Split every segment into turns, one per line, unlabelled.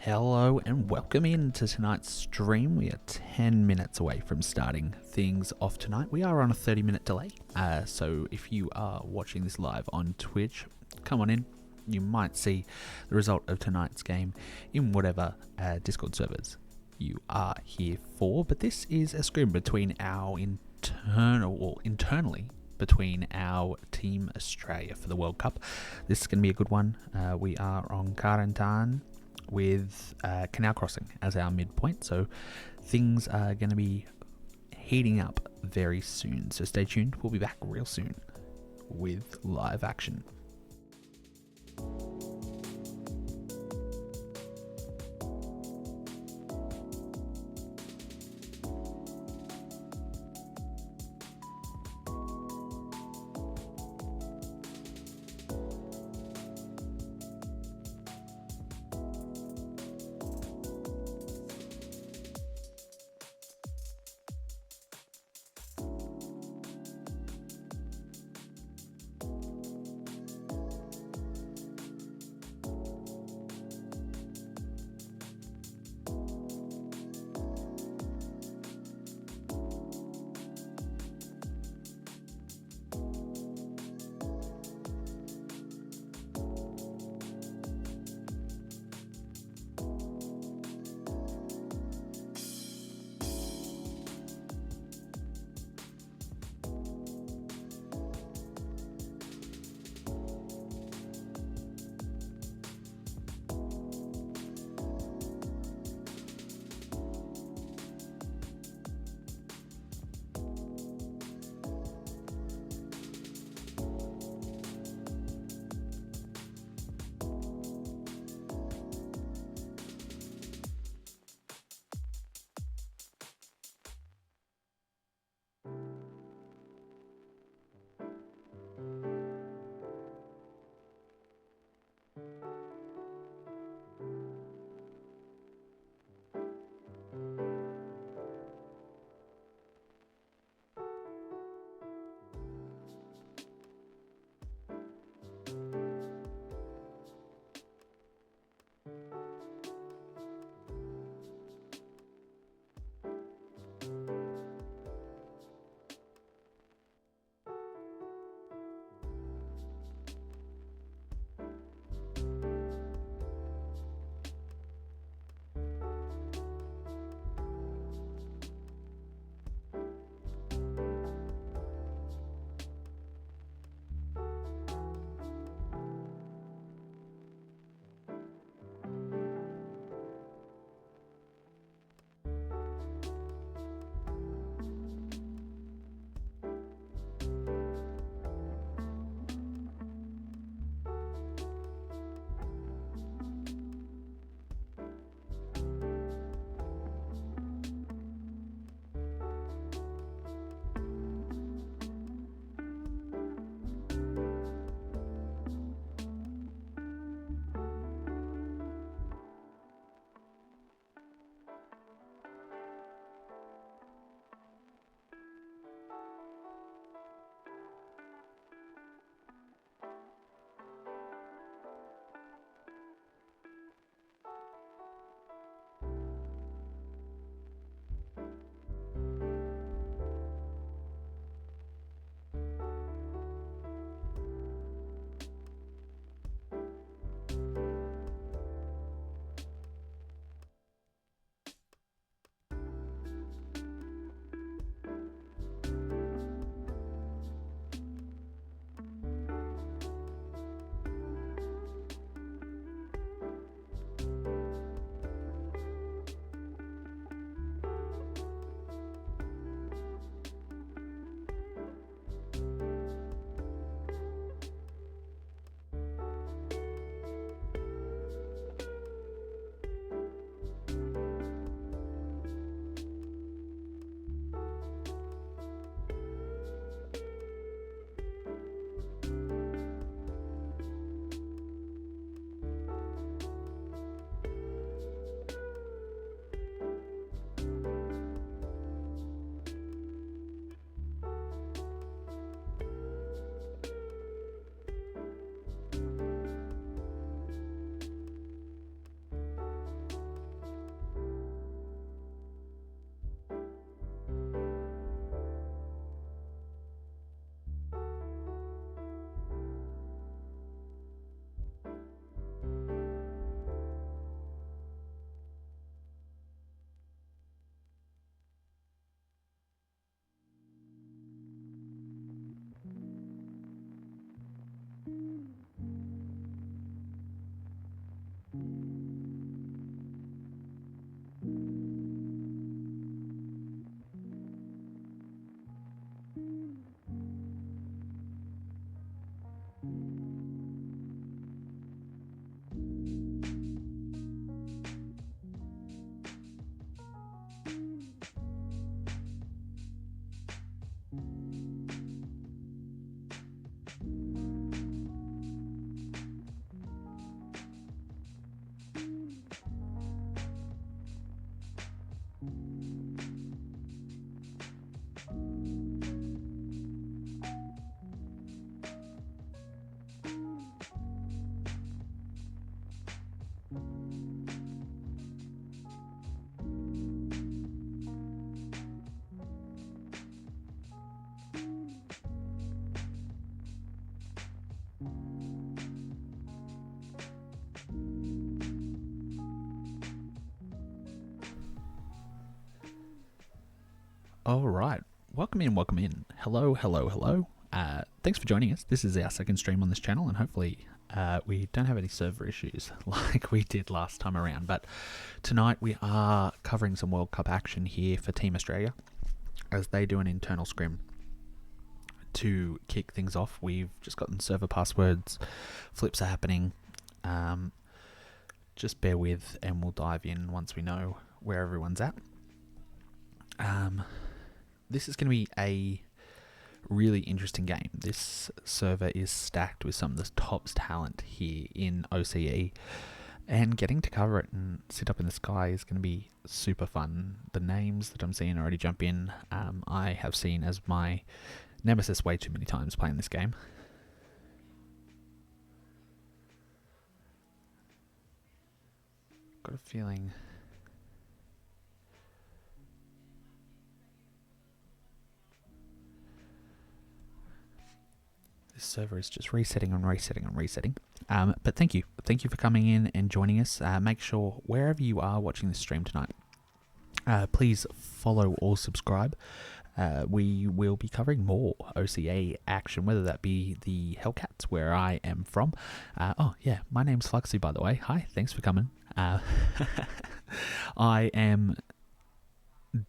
Hello and welcome into tonight's stream. We are 10 minutes away from starting things off tonight. We are on a 30-minute delay, so if you are watching this live on Twitch, come on in. You might see the result of tonight's game in whatever Discord servers you are here for, but this is a scrim between our internally between our Team Australia for the World Cup. This is going to be a good one. We are on Karantan with Canal Crossing as our midpoint, so things are going to be heating up very soon, so stay tuned. We'll be back real soon with live action. All right. Welcome in, welcome in. Hello, hello, hello. Thanks for joining us. This is our second stream on this channel, and hopefully we don't have any server issues like we did last time around. But tonight we are covering some World Cup action here for Team Australia as they do an internal scrim. To kick things off, we've just gotten server passwords, flips are happening. Just bear with and we'll dive in once we know where everyone's at. This is going to be a really interesting game. This server is stacked with some of the top talent here in OCE, and getting to cover it and sit up in the sky is going to be super fun. The names that I'm seeing already jump in, I have seen as my nemesis way too many times playing this game. Got a feeling this server is just resetting and resetting and resetting. But thank you for coming in and joining us. Make sure wherever you are watching this stream tonight, please follow or subscribe. We will be covering more OCE action, whether that be the Hellcats, where I am from. Oh yeah, my name's Fluxy, by the way. Hi, thanks for coming. I am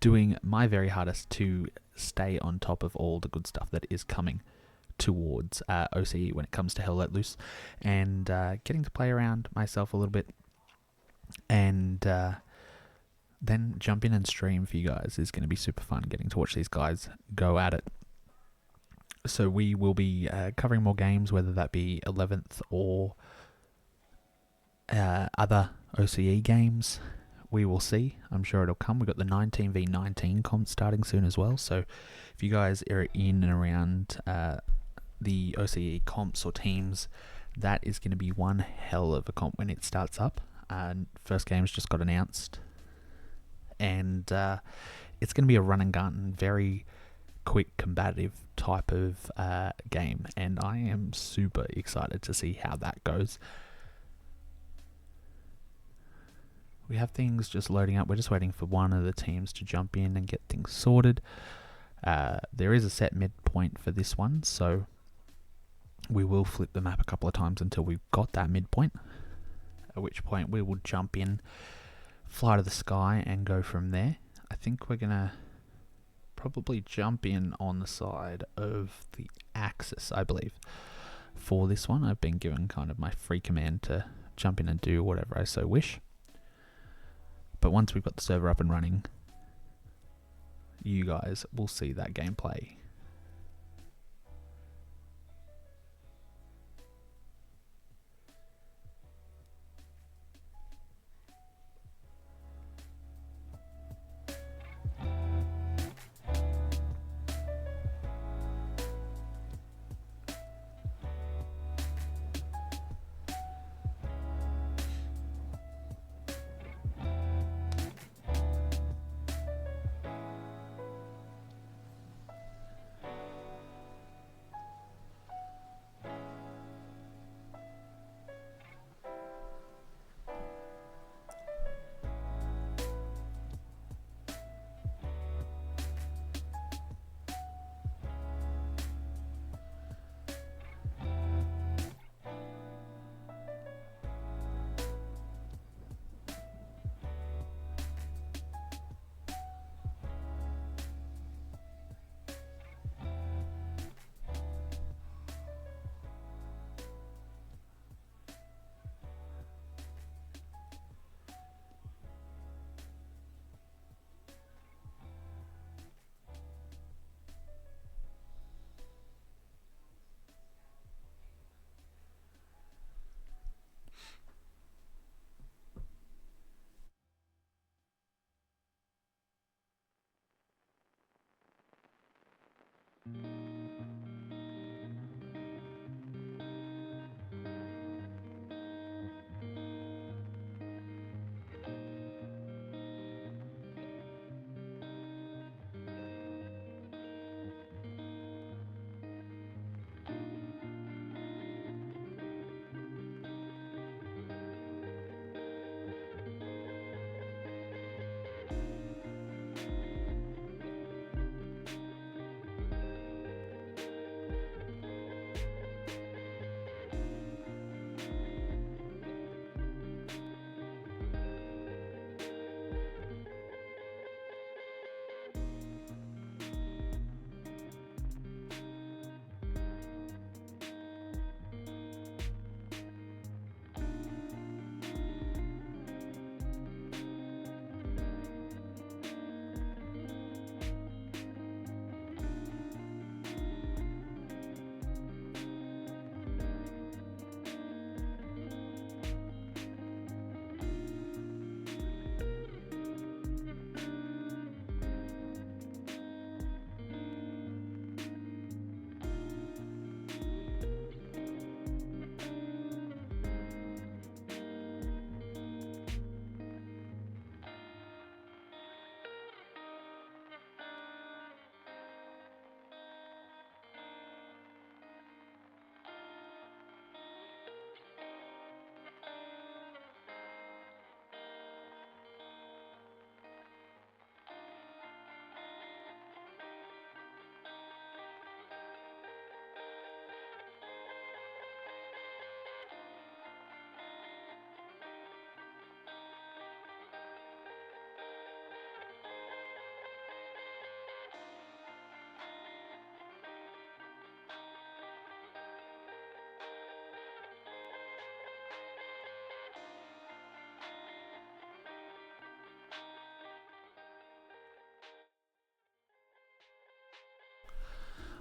doing my very hardest to stay on top of all the good stuff that is coming towards OCE when it comes to Hell Let Loose, and getting to play around myself a little bit, and then jump in and stream for you guys is going to be super fun, getting to watch these guys go at it. So we will be covering more games, whether that be 11th or other OCE games. We will see. I'm sure it'll come. We've got the 19v19 comp starting soon as well, so if you guys are in and around the OCE comps or teams, that is going to be one hell of a comp when it starts up. First game's just got announced, and it's going to be a run and gun, very quick combative type of game, and I am super excited to see how that goes. We have things just loading up. We're just waiting for one of the teams to jump in and get things sorted. There is a set midpoint for this one, so we will flip the map a couple of times until we've got that midpoint, at which point we will jump in, fly to the sky, and go from there. I think we're going to probably jump in on the side of the Axis, I believe, for this one. I've been given kind of my free command to jump in and do whatever I so wish. But once we've got the server up and running, you guys will see that gameplay.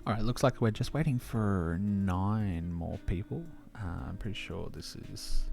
Alright, looks like we're just waiting for 9 more people. I'm pretty sure this is...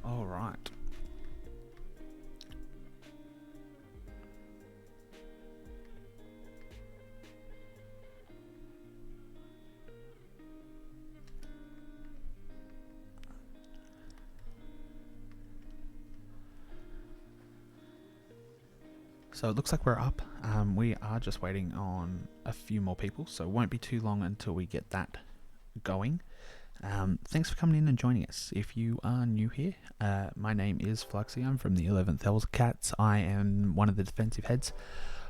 Alright. So it looks like we're up. We are just waiting on a few more people, so it won't be too long until we get that going. Thanks for coming in and joining us. If you are new here, my name is Fluxy. I'm from the 11th Cats. I am one of the defensive heads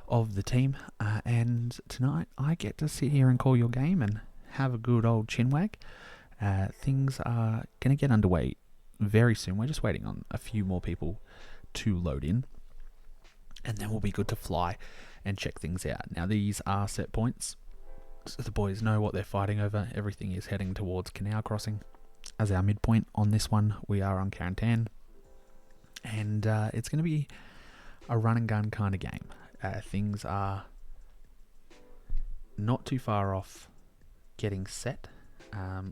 of the team, and tonight I get to sit here and call your game and have a good old chinwag. Things are going to get underway very soon. We're just waiting on a few more people to load in, and then we'll be good to fly and check things out. Now, these are set points, so the boys know what they're fighting over. Everything is heading towards Canal Crossing as our midpoint on this one. We are on Quarantine, and it's going to be a run and gun kind of game. Things are not too far off getting set,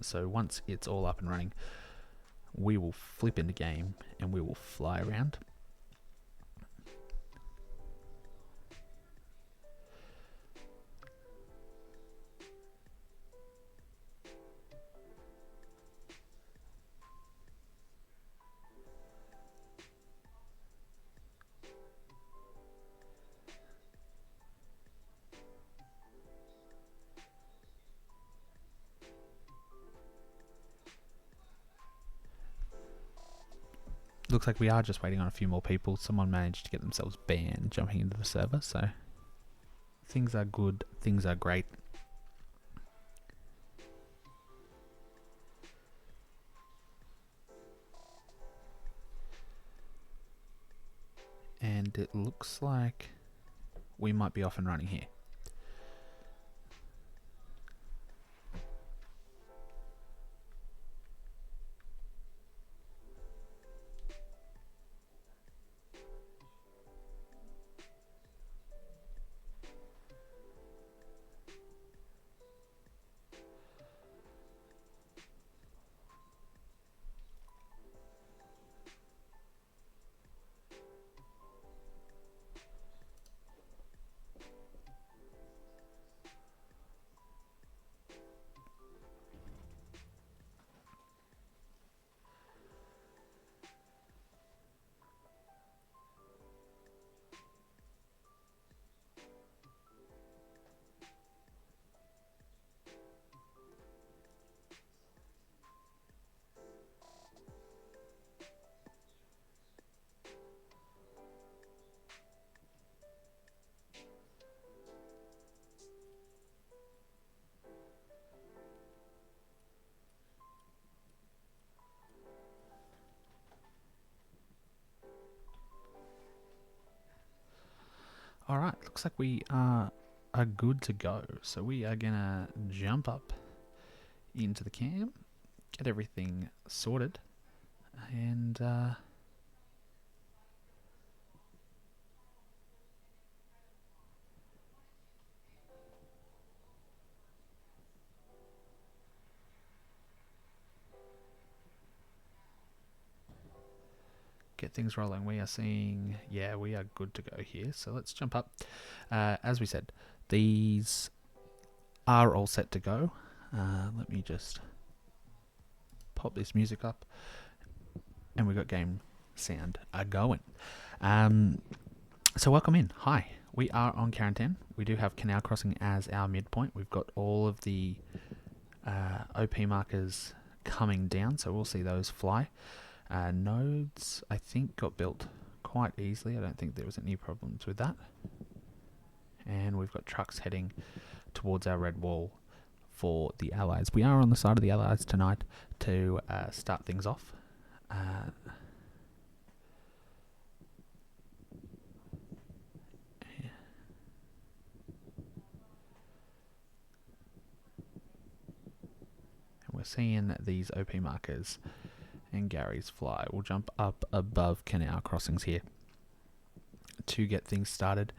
so once it's all up and running, we will flip into game and we will fly around. Looks like we are just waiting on a few more people. Someone managed to get themselves banned jumping into the server, so things are good, things are great. And it looks like we might be off and running here. Alright, looks like we are good to go. So we are gonna jump up into the camp, get everything sorted, and get things rolling. We are seeing, yeah, we are good to go here. So let's jump up. As we said, these are all set to go. Let me just pop this music up, and we've got game sound going. So welcome in. Hi, we are on Quarantine. We do have Canal Crossing as our midpoint. We've got all of the OP markers coming down, so we'll see those fly. Nodes, I think, got built quite easily. I don't think there was any problems with that. And we've got trucks heading towards our red wall for the Allies. We are on the side of the Allies tonight to start things off. We're seeing these OP markers and Gary's fly. We'll jump up above canal crossings here to get things started.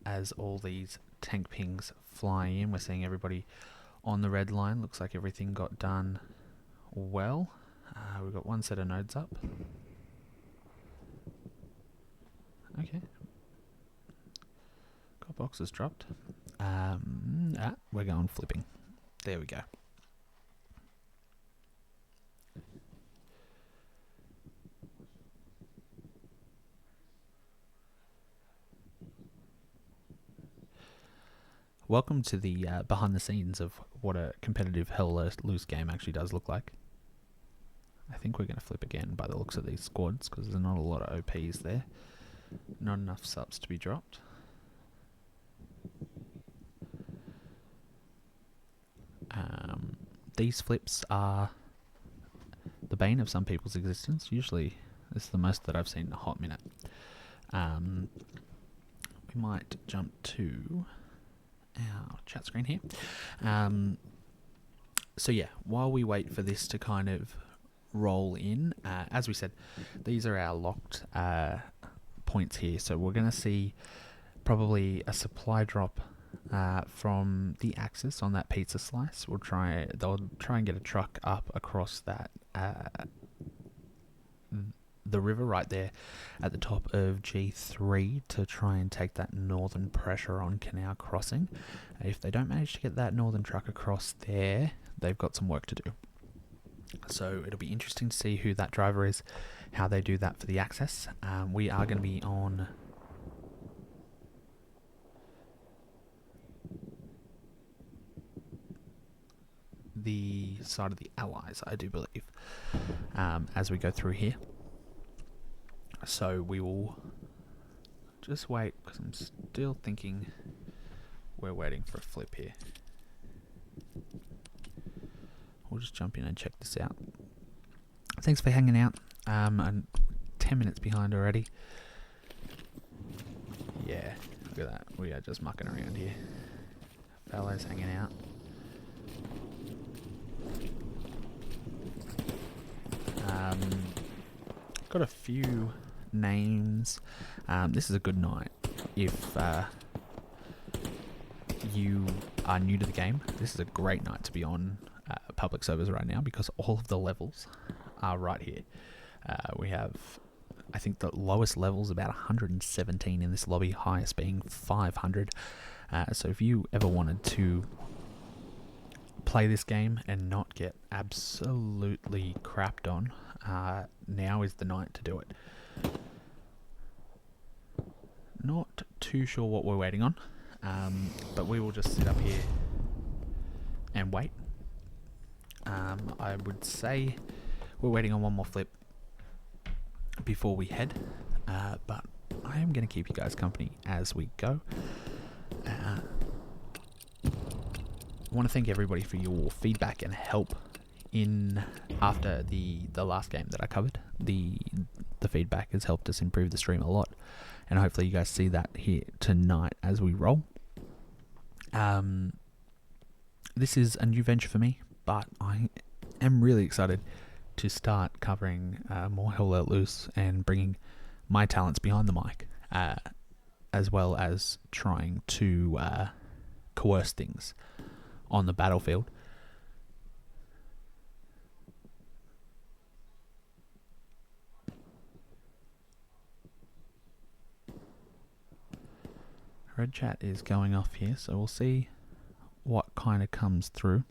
As all these tank pings fly in, we're seeing everybody on the red line. Looks like everything got done well. We've got one set of nodes up. Okay. Got boxes dropped. We're going flipping. There we go. Welcome to the behind the scenes of what a competitive Hell Loose game actually does look like. I think we're going to flip again by the looks of these squads, because there's not a lot of OPs there. Not enough subs to be dropped. These flips are the bane of some people's existence. Usually this is the most that I've seen in a hot minute. We might jump to our chat screen here. So yeah, while we wait for this to kind of roll in, as we said, these are our locked points here. So we're going to see probably a supply drop from the Axis on that pizza slice. They'll try and get a truck up across that the river right there at the top of G3 to try and take that northern pressure on Canal Crossing. If they don't manage to get that northern truck across there, they've got some work to do. So it'll be interesting to see who that driver is, how they do that for the access. We are going to be on the side of the Allies, I do believe, as we go through here. So we will just wait, because I'm still thinking we're waiting for a flip here. We'll just jump in and check this out. Thanks for hanging out. I'm 10 minutes behind already. Yeah, look at that. We are just mucking around here. Fellows hanging out. Got a few names. This is a good night if you are new to the game. This is a great night to be on public servers right now, because all of the levels are right here. We have, I think the lowest level is about 117 in this lobby, highest being 500. So if you ever wanted to play this game and not get absolutely crapped on, now is the night to do it. Not too sure what we're waiting on, but we will just sit up here and wait. I would say we're waiting on one more flip before we head, but I am going to keep you guys company as we go. I want to thank everybody for your feedback and help in after the last game that I covered. The feedback has helped us improve the stream a lot, and hopefully you guys see that here tonight as we roll. This is a new venture for me, but I am really excited to start covering more Hell Let Loose and bringing my talents behind the mic, as well as trying to coerce things on the battlefield. Red chat is going off here, so we'll see what kind of comes through.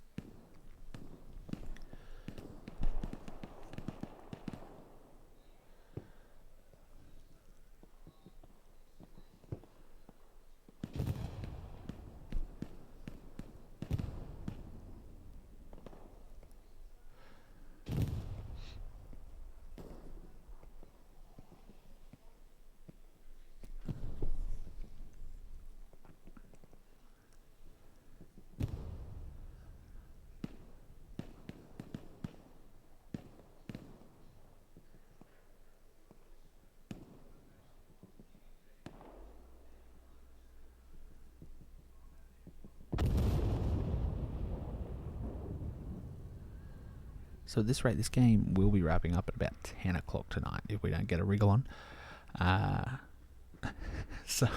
So at this rate, this game will be wrapping up at about 10 o'clock tonight if we don't get a wriggle on. So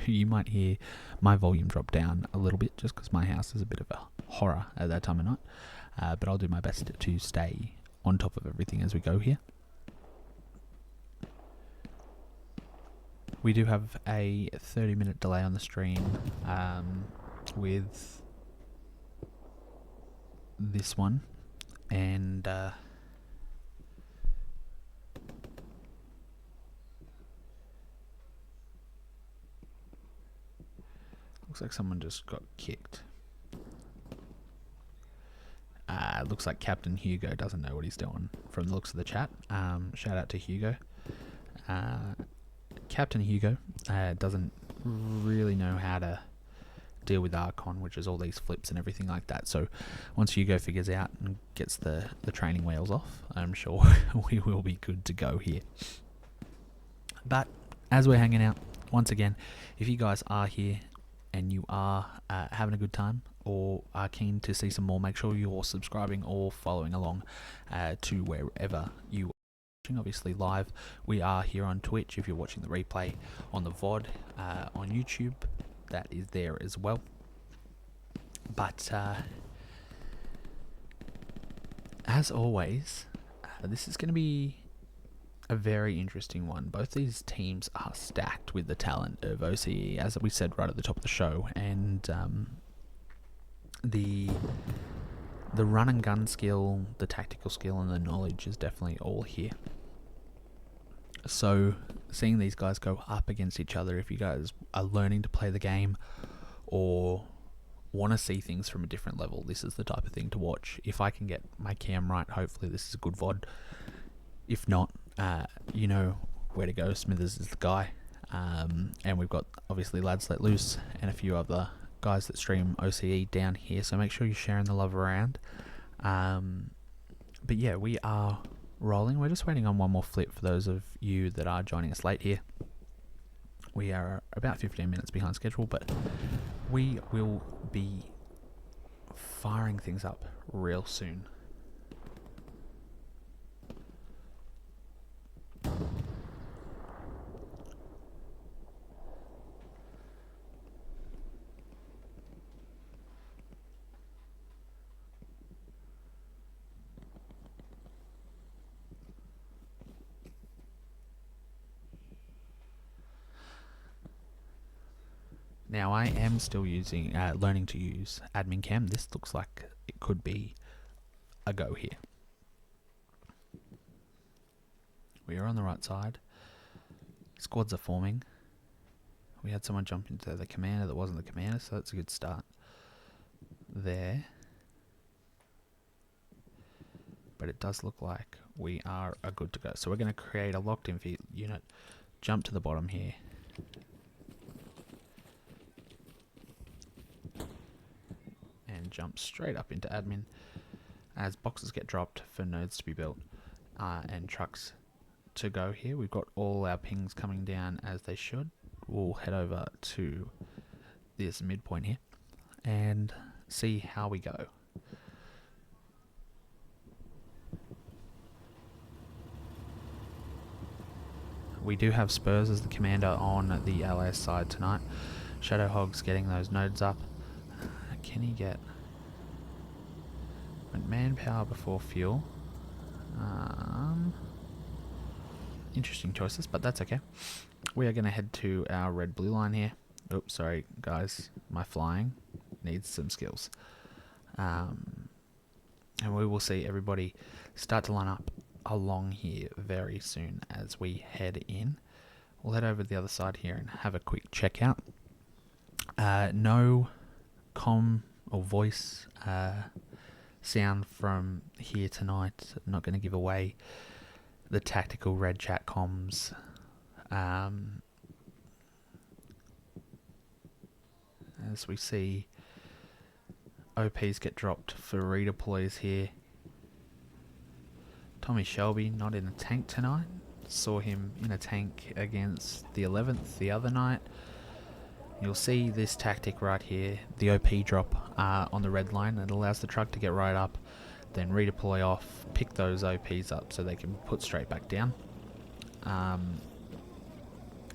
you might hear my volume drop down a little bit just because my house is a bit of a horror at that time of night. But I'll do my best to stay on top of everything as we go here. We do have a 30-minute delay on the stream with this one, and looks like someone just got kicked. Looks like Captain Hugo doesn't know what he's doing from the looks of the chat. Shout out to Hugo. Captain Hugo doesn't really know how to deal with Archon, which is all these flips and everything like that. So once Hugo figures out and gets the training wheels off, I'm sure we will be good to go here. But as we're hanging out, once again, if you guys are here and you are having a good time or are keen to see some more, make sure you're subscribing or following along to wherever you are watching. Obviously live, we are here on Twitch. If you're watching the replay on the VOD on YouTube, that is there as well. But as always, this is going to be a very interesting one. Both these teams are stacked with the talent of OCE, as we said right at the top of the show, and the run and gun skill, the tactical skill, and the knowledge is definitely all here. So seeing these guys go up against each other, if you guys are learning to play the game or want to see things from a different level, this is the type of thing to watch. If I can get my cam right, hopefully this is a good VOD. If not, you know where to go. Smithers is the guy. And we've got obviously Lads Let Loose and a few other guys that stream OCE down here, so make sure you're sharing the love around. But yeah, we are rolling. We're just waiting on one more flip for those of you that are joining us late here. We are about 15 minutes behind schedule, but we will be firing things up real soon. Now I am still using, learning to use admin cam. This looks like it could be a go here. We are on the right side. Squads are forming. We had someone jump into the commander that wasn't the commander, so that's a good start there. But it does look like we are good to go. So we're going to create a locked in unit, jump to the bottom here. And jump straight up into admin as boxes get dropped for nodes to be built and trucks to go here. We've got all our pings coming down as they should. We'll head over to this midpoint here and see how we go. We do have Spurs as the commander on the LS side tonight. Shadowhog's getting those nodes up. Can he get manpower before fuel? Interesting choices, but that's okay. We are going to head to our red-blue line here. Oops, sorry guys, my flying needs some skills. And we will see everybody start to line up along here very soon as we head in. We'll head over to the other side here and have a quick check out. No comm or voice sound from here tonight. I'm not going to give away the tactical red chat comms. As we see OPs get dropped for redeploys here. Tommy Shelby not in a tank tonight. Saw him in a tank against the 11th the other night. You'll see this tactic right here, the OP drop on the red line. It allows the truck to get right up, then redeploy off, pick those OPs up so they can put straight back down.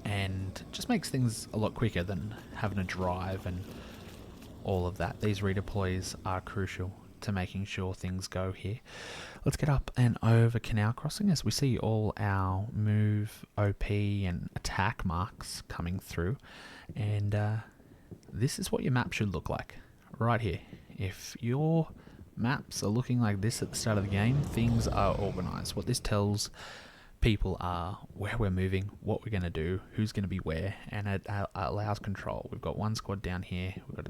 And just makes things a lot quicker than having to drive and all of that. These redeploys are crucial to making sure things go here. Let's get up and over Canal Crossing as we see all our move, OP and attack marks coming through. And this is what your map should look like right here. If your maps are looking like this at the start of the game, things are organized. What this tells people are where we're moving, what we're going to do, who's going to be where, and it allows control. We've got one squad down here, we've got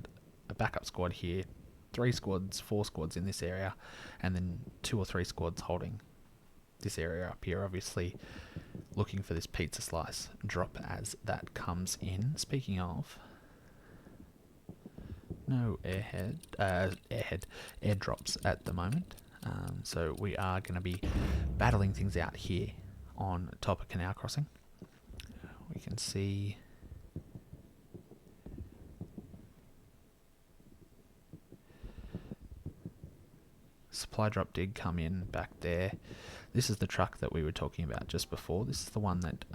a backup squad here, 3 squads, 4 squads in this area, and then 2 or 3 squads holding this area up here, obviously looking for this pizza slice drop as that comes in. Speaking of, no airdrops at the moment, so we are going to be battling things out here on top of Canal Crossing. We can see supply drop did come in back there. This is the truck that we were talking about just before. This is the one that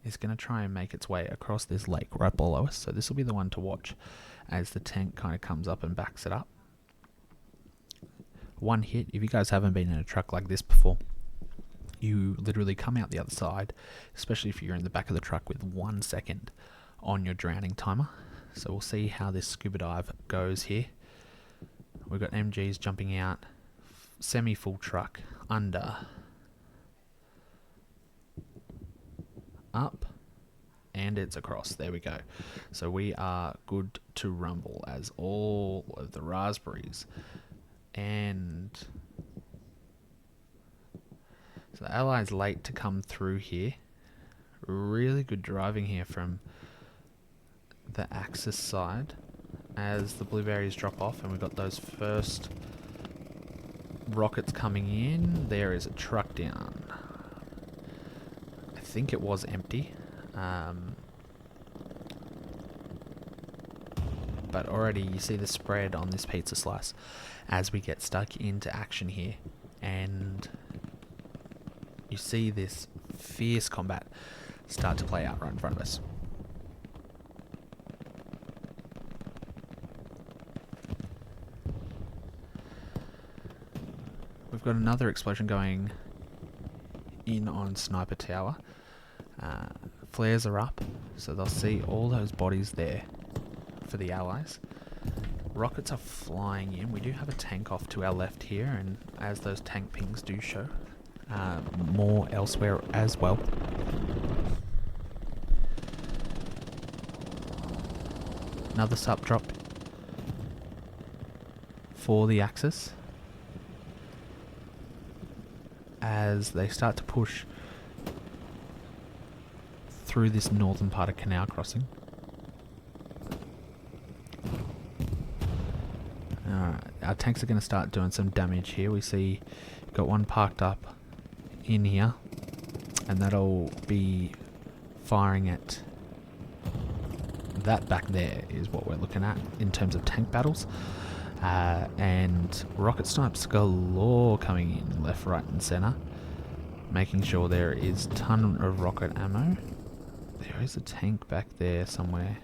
is going to try and make its way across this lake right below us. So this will be the one to watch as the tank kind of comes up and backs it up. One hit, if you guys haven't been in a truck like this before, you literally come out the other side, especially if you're in the back of the truck, with 1 second on your drowning timer. So we'll see how this scuba dive goes here. We've got MGs jumping out, semi-full truck, under, up, and it's across. There we go. So we are good to rumble as all of the raspberries and so the Allies late to come through here. Really good driving here from the Axis side as the blueberries drop off, and we've got those first rockets coming in. There is a truck down. I think it was empty. But already you see the spread on this pizza slice as we get stuck into action here, and you see this fierce combat start to play out right in front of us. We've got another explosion going in on Sniper Tower. Flares are up, so they'll see all those bodies there for the Allies. Rockets are flying in. We do have a tank off to our left here, and as those tank pings do show, more elsewhere as well. Another sup drop for the Axis as they start to push through this northern part of Canal Crossing. Alright, our tanks are going to start doing some damage here. We see got one parked up in here, and that'll be firing at that back there is what we're looking at in terms of tank battles. And rocket snipes galore coming in left, right and center, making sure there is a ton of rocket ammo. There is a tank back there somewhere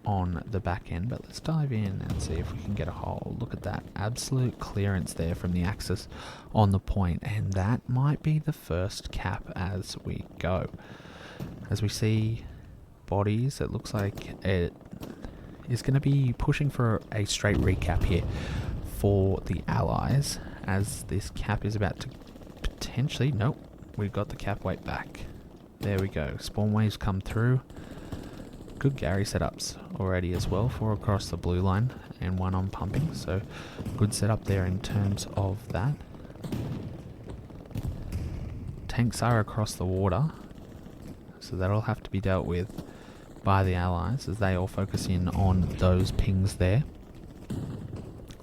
on the back end, but let's dive in and see if we can get a hold. Look at that absolute clearance there from the Axis on the point, and that might be the first cap as we go. As we see bodies, it looks like it is going to be pushing for a straight recap here for the Allies, as this cap is about to potentially, nope, we've got the cap weight back. There we go, spawn waves come through. Good Gary setups already as well, 4 across the blue line and 1 on pumping, so good setup there in terms of that. Tanks are across the water, so that'll have to be dealt with by the Allies as they all focus in on those pings there.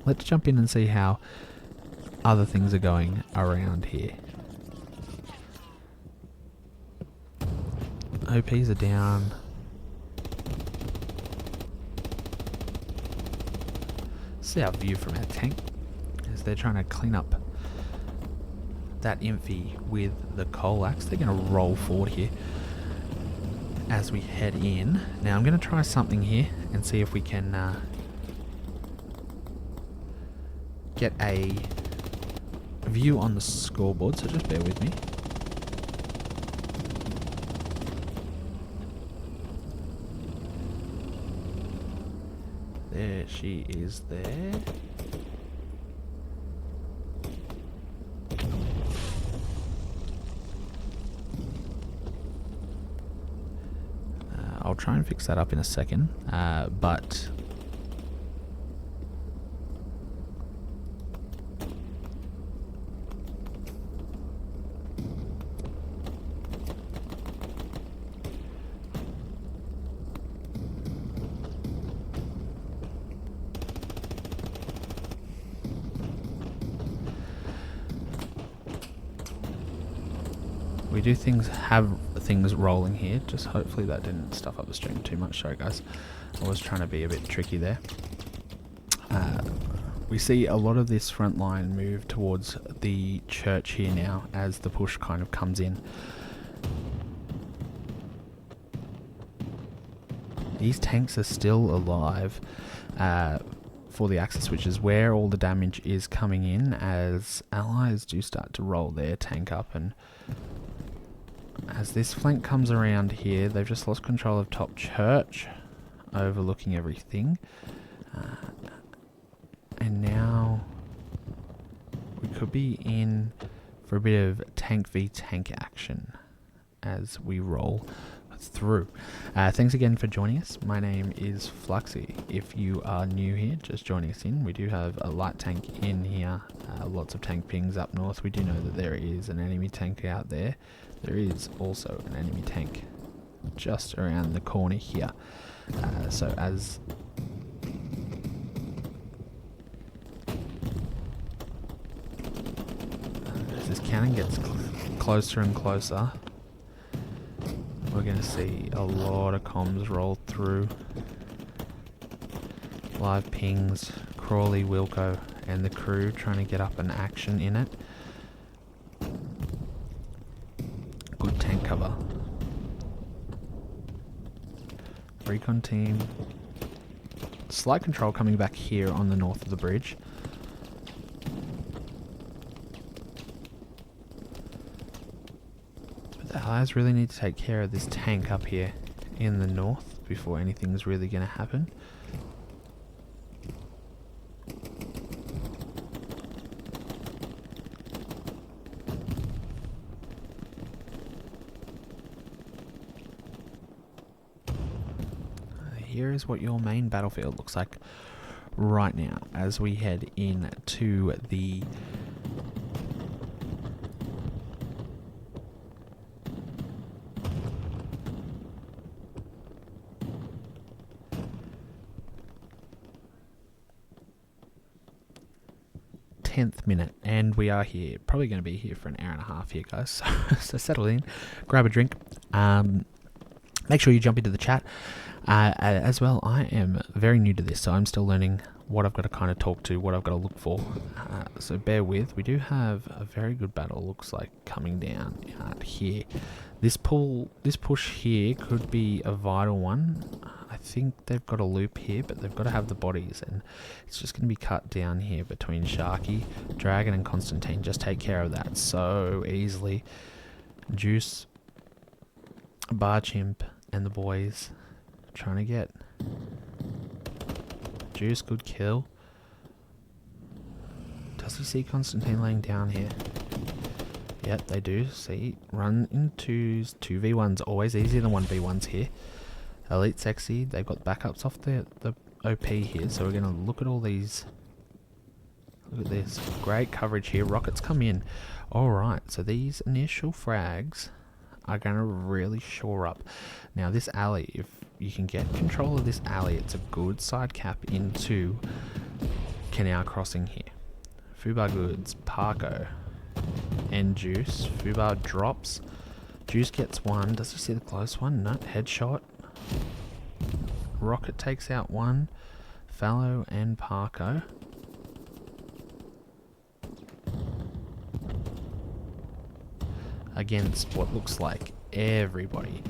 Let's jump in and see how other things are going around here. OPs are down. See our view from our tank as they're trying to clean up that Infi with the coal axe. They're going to roll forward here as we head in. Now I'm going to try something here and see if we can get a view on the scoreboard, so just bear with me. There she is there. I'll try and fix that up in a second, but we do have things rolling here. Just hopefully that didn't stuff up the stream too much. Sorry guys, I was trying to be a bit tricky there. We see a lot of this front line move towards the church here now as the push kind of comes in. These tanks are still alive for the axis, which is where all the damage is coming in as allies do start to roll their tank up, and as this flank comes around here, they've just lost control of top church, overlooking everything. And now we could be in for a bit of tank v tank action as we roll through. Thanks again for joining us. My name is Fluxy. If you are new here, just joining us in, we do have a light tank in here, lots of tank pings up north. We do know that there is an enemy tank out there. There is also an enemy tank just around the corner here. So as this cannon gets closer and closer, we're going to see a lot of comms roll through. Live pings, Crawley, Wilco and the crew trying to get up an action in it. Good tank cover. Recon team. Slight control coming back here on the north of the bridge. But the Allies really need to take care of this tank up here in the north before anything's really going to happen. Here is what your main battlefield looks like right now as we head into the minute, and we are here, probably going to be here for an hour and a half here, guys. So settle in, grab a drink, make sure you jump into the chat. As well, I am very new to this, so I'm still learning what I've got to kind of talk to, what I've got to look for. So bear with. We do have a very good battle, looks like, coming down out here. This push here could be a vital one. I think they've got a loop here, but they've got to have the bodies, and it's just going to be cut down here between Sharky, Dragon, and Constantine. Just take care of that so easily. Juice, Barchimp, and the boys trying to get Juice. Good kill. Does he see Constantine laying down here? Yep, they do. See, run into 2v1s. Always easier than 1v1s here. Elite Sexy, they've got backups off the OP here, so we're going to look at all these. Look at this. Great coverage here. Rockets come in. Alright, so these initial frags are going to really shore up. Now this alley, if you can get control of this alley, it's a good side cap into Canal Crossing here. Fubar Goods, Parko, and Juice. Fubar drops. Juice gets one. Does he see the close one? No. Headshot. Rocket takes out one. Fallow and Parko. against what looks like everybody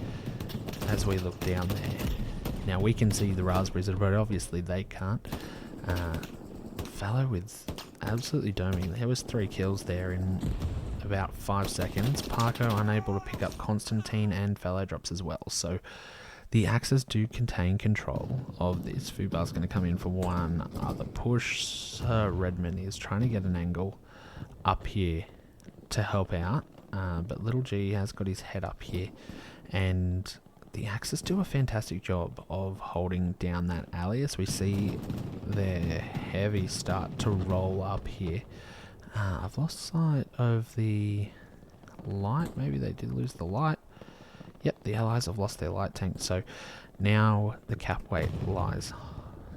as we look down there. Now we can see the raspberries, but obviously they can't. Fallow with absolutely doming. There was 3 kills there in about 5 seconds. Parko unable to pick up Constantine, and Fallow drops as well. So the Axes do contain control of this. Fubar's going to come in for one other push. Redman is trying to get an angle up here to help out. But Little G has got his head up here. And the Axes do a fantastic job of holding down that alley as we see their heavy start to roll up here. I've lost sight of the light. Maybe they did lose the light. Yep, the Allies have lost their light tank. So now the cap weight lies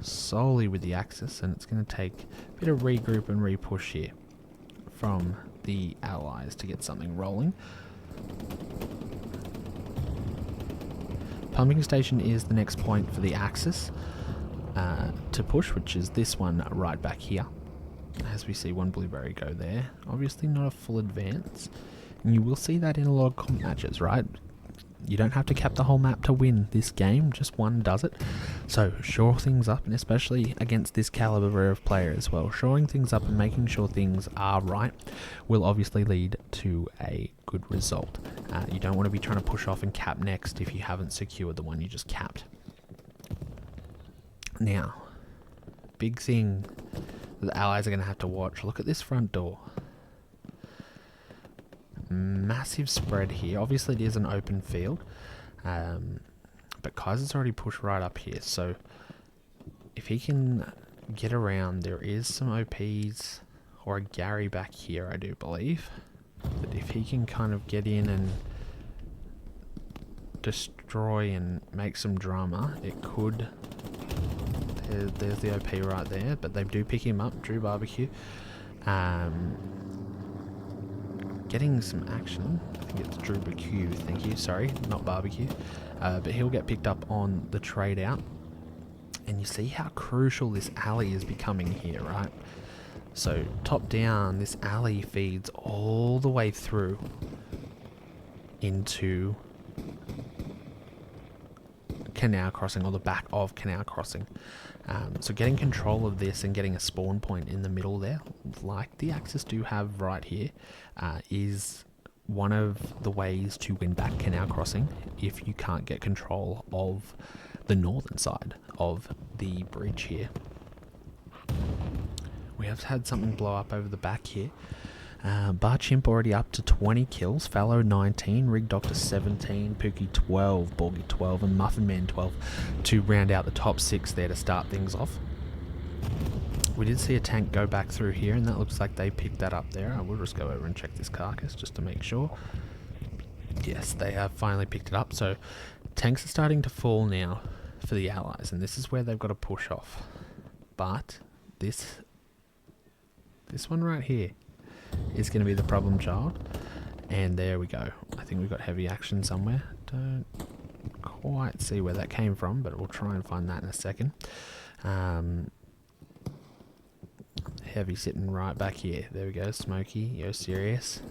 solely with the Axis, and it's going to take a bit of regroup and repush here from the Allies to get something rolling. Pumping station is the next point for the Axis to push, which is this one right back here. As we see one blueberry go there. Obviously not a full advance. And you will see that in a lot of comp matches, right? You don't have to cap the whole map to win this game, just one does it. So shore things up, and especially against this caliber of player as well, shoring things up and making sure things are right will obviously lead to a good result. You don't want to be trying to push off and cap next if you haven't secured the one you just capped. Now, big thing the Allies are going to have to watch. Look at this front door. Massive spread here. Obviously it is an open field, but Kaiser's already pushed right up here, so if he can get around, there is some OPs or a Gary back here, I do believe, but if he can kind of get in and destroy and make some drama, it could. There's the OP right there, but they do pick him up. Drew Barbecue getting some action. I think it's Drew Barbecue, thank you, sorry, not Barbecue. But he'll get picked up on the trade out. And you see how crucial this alley is becoming here, right? So top down, this alley feeds all the way through into Canal Crossing, or the back of Canal Crossing. So getting control of this and getting a spawn point in the middle there, like the Axis do have right here, is one of the ways to win back Canal Crossing if you can't get control of the northern side of the bridge here. We have had something blow up over the back here. Bar Chimp already up to 20 kills, Fallow 19, Rig Doctor 17, Pookie 12, Borgie 12, and Muffin Man 12 to round out the top 6 there to start things off. We did see a tank go back through here, and that looks like they picked that up there. I will just go over and check this carcass just to make sure. Yes, they have finally picked it up, so tanks are starting to fall now for the Allies, and this is where they've got to push off. But this one right here is going to be the problem child, and there we go. I think we've got heavy action somewhere. Don't quite see where that came from, but we'll try and find that in a second. Heavy sitting right back here. There we go. Smokey, you're serious.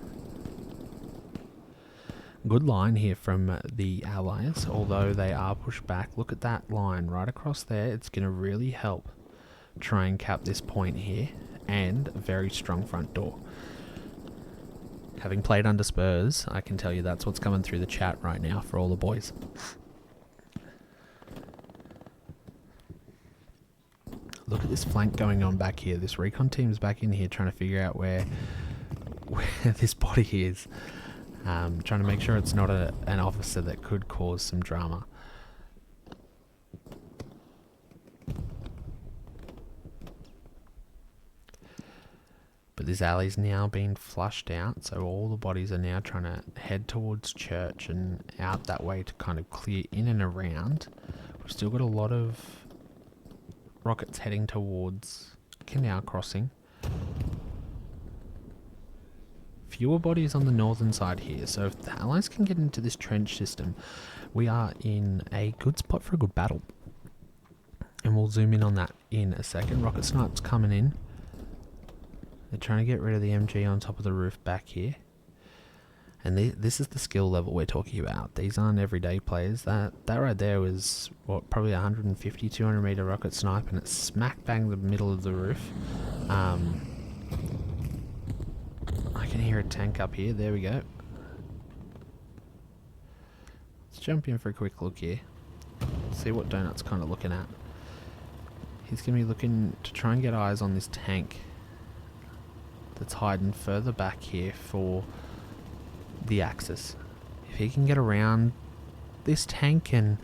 Good line here from the Allies, although they are pushed back. Look at that line right across there. It's going to really help try and cap this point here, and a very strong front door. Having played under Spurs, I can tell you that's what's coming through the chat right now for all the boys. Look at this flank going on back here. This recon team's back in here trying to figure out where this body is. Trying to make sure it's not an officer that could cause some drama. But this alley's now being flushed out, so all the bodies are now trying to head towards church and out that way to kind of clear in and around. We've still got a lot of rockets heading towards Canal Crossing. Fewer bodies on the northern side here, so if the Allies can get into this trench system, we are in a good spot for a good battle. And we'll zoom in on that in a second. Rocket snipes coming in. They're trying to get rid of the MG on top of the roof back here. And this is the skill level we're talking about. These aren't everyday players. That right there was, what, probably 150, 200 meter rocket snipe, and it smack bang the middle of the roof. I can hear a tank up here. There we go. Let's jump in for a quick look here. See what Donut's kind of looking at. He's going to be looking to try and get eyes on this tank that's hiding further back here for the Axis. If he can get around this tank and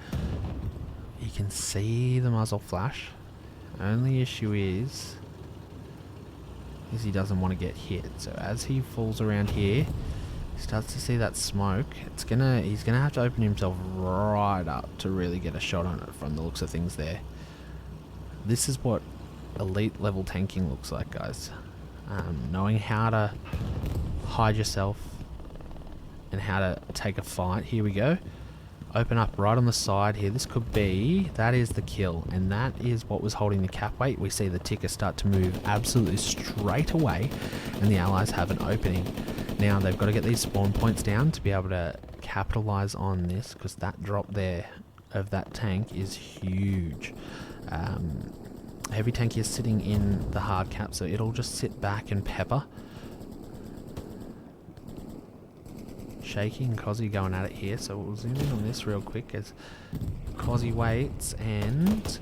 you can see the muzzle flash, only issue is he doesn't want to get hit. So as he falls around here, he starts to see that smoke. He's gonna have to open himself right up to really get a shot on it from the looks of things there. This is what elite level tanking looks like, guys. Knowing how to hide yourself and how to take a fight. Here we go. Open up right on the side here. This could be, that is the kill, and that is what was holding the cap weight. We see the ticker start to move absolutely straight away, and the allies have an opening. Now they've got to get these spawn points down to be able to capitalize on this, because that drop there of that tank is huge. Heavy tank is sitting in the hard cap, so it'll just sit back and pepper. Shaky and Cozzy going at it here, so we'll zoom in on this real quick as Cozzy waits, and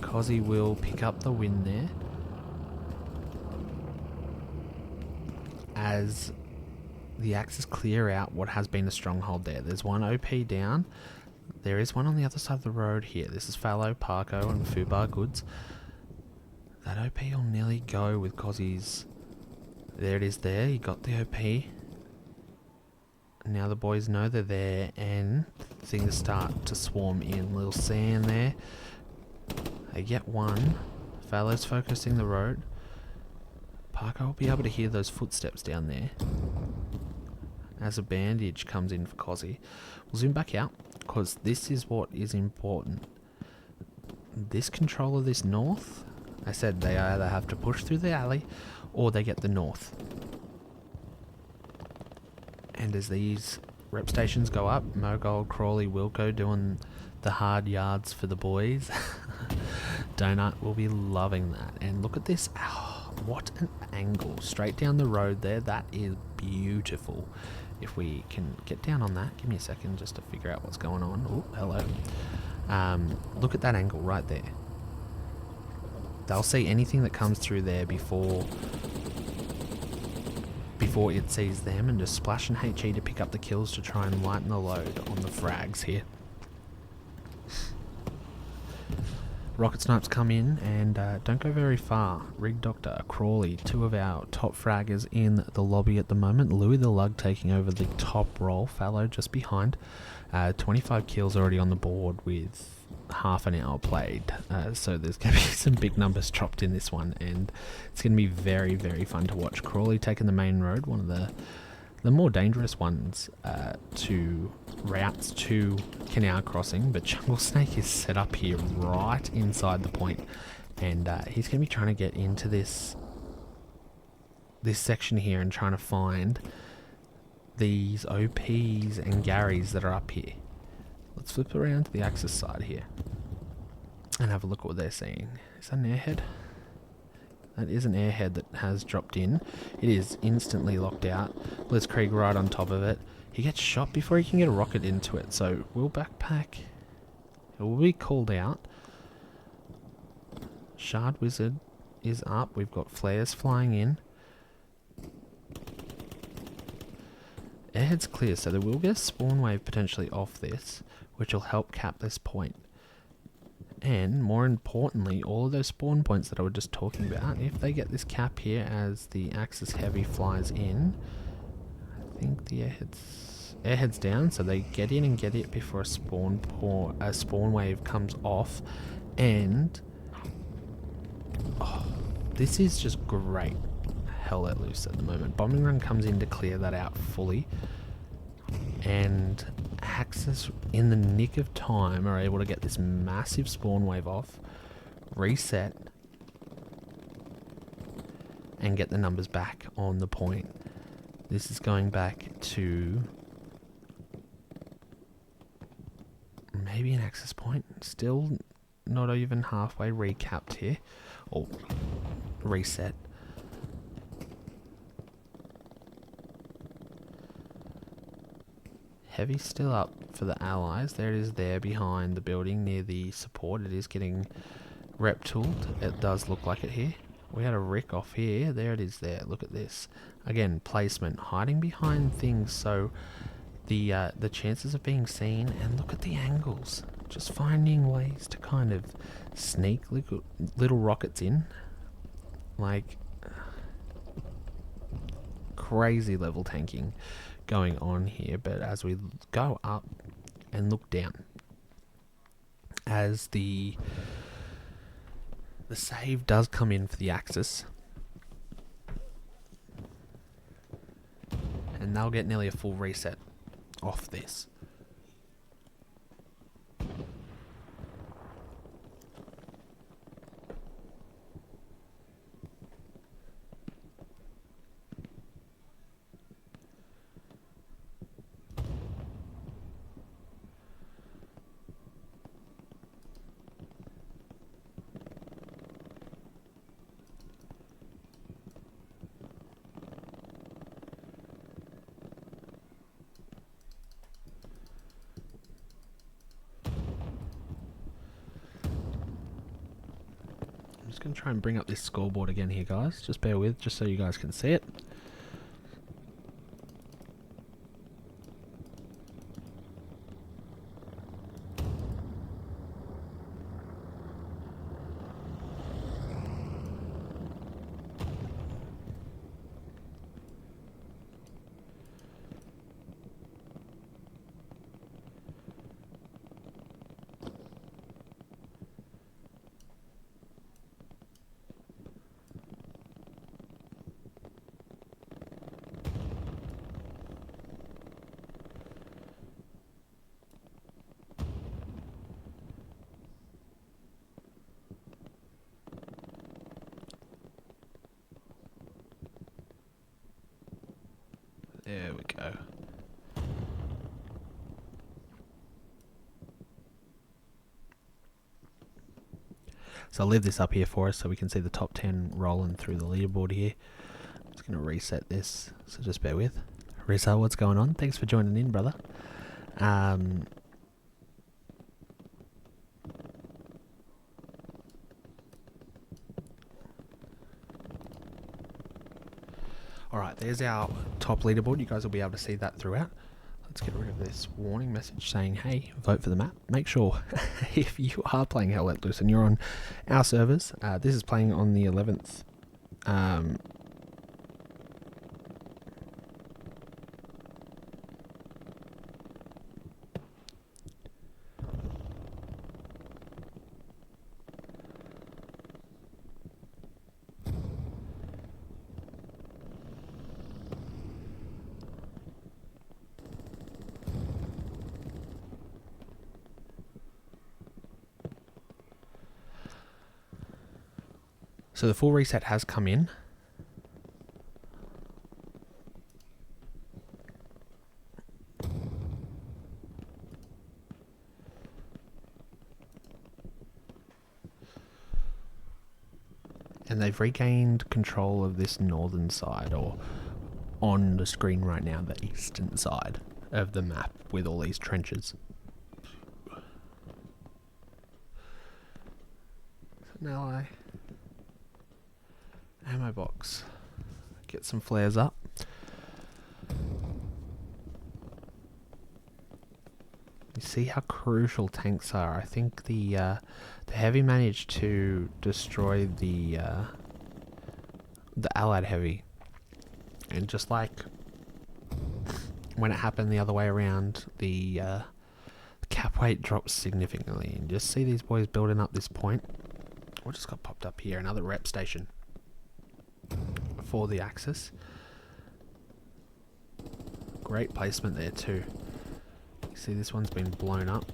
Cozzy will pick up the win there as the Axis clear out what has been a stronghold there. There's one OP down. There is one on the other side of the road here. This is Fallow, Parko, and Fubar Goods. That OP will nearly go with Cozzy's. There it is there. He got the OP. Now the boys know they're there, and things start to swarm in. Little sand there. They get one. Fallow's focusing the road. Parko will be able to hear those footsteps down there as a bandage comes in for Cozzy. We'll zoom back out, because this is what is important. This control of this north, I said they either have to push through the alley or they get the north. And as these rep stations go up, Mogold, Crawley, Wilco doing the hard yards for the boys. Donut will be loving that. And look at this. Oh, what an angle. Straight down the road there. That is beautiful. If we can get down on that. Give me a second just to figure out what's going on. Oh, hello. Look at that angle right there. They'll see anything that comes through there before it sees them, and just splash and HE to pick up the kills to try and lighten the load on the frags here. Rocket snipes come in and don't go very far. Rig Doctor, Crawley, two of our top fraggers in the lobby at the moment. Louis the Lug taking over the top role. Fallow just behind. 25 kills already on the board with half an hour played. So there's going to be some big numbers dropped in this one, and it's going to be very, very fun to watch. Crawley taking the main road, one of the more dangerous ones to routes to Canal Crossing, but Jungle Snake is set up here right inside the point, and he's going to be trying to get into this section here and trying to find these OPs and Garys that are up here. Let's flip around to the Axis side here and have a look at what they're seeing. Is that an airhead? That is an airhead that has dropped in. It is instantly locked out. Blitzkrieg right on top of it. He gets shot before he can get a rocket into it. So we'll backpack. It will be called out. Shard Wizard is up. We've got flares flying in. Airhead's clear, so there will be a spawn wave potentially off this, which will help cap this point. And more importantly, all of those spawn points that I was just talking about, if they get this cap here as the Axis Heavy flies in, I think the airhead's down, so they get in and get it before a spawn wave comes off. And this is just great. Hell let loose at the moment. Bombing run comes in to clear that out fully, and Axis in the nick of time are able to get this massive spawn wave off, reset, and get the numbers back on the point. This is going back to maybe an access point. Still not even halfway recapped here. Or reset. Heavy still up for the allies. There it is there behind the building near the support. It is getting rep-tooled. It does look like it here. We had a Rick off here. There it is there. Look at this. Again, placement. Hiding behind things so the chances of being seen, and look at the angles. Just finding ways to kind of sneak little rockets in. Like, crazy level tanking going on here. But as we go up and look down, as the save does come in for the Axis, and they'll get nearly a full reset off this. I'm just going to try and bring up this scoreboard again here, guys. Just bear with, just so you guys can see it. There we go. So I'll leave this up here for us so we can see the top 10 rolling through the leaderboard here. I'm just going to reset this, so just bear with. Rizal, what's going on? Thanks for joining in, brother. Alright, there's our top leaderboard. You guys will be able to see that throughout. Let's get rid of this warning message saying, hey, vote for the map. Make sure, if you are playing Hell Let Loose and you're on our servers, this is playing on the 11th. So the full reset has come in. And they've regained control of this northern side, or on the screen right now, the eastern side of the map with all these trenches. Now ammo box. Get some flares up. You see how crucial tanks are. I think the heavy managed to destroy the allied heavy, and just like when it happened the other way around, the cap weight drops significantly. And just see these boys building up this point. What just got popped up here? Another rep station for the Axis. Great placement there too. You see this one's been blown up.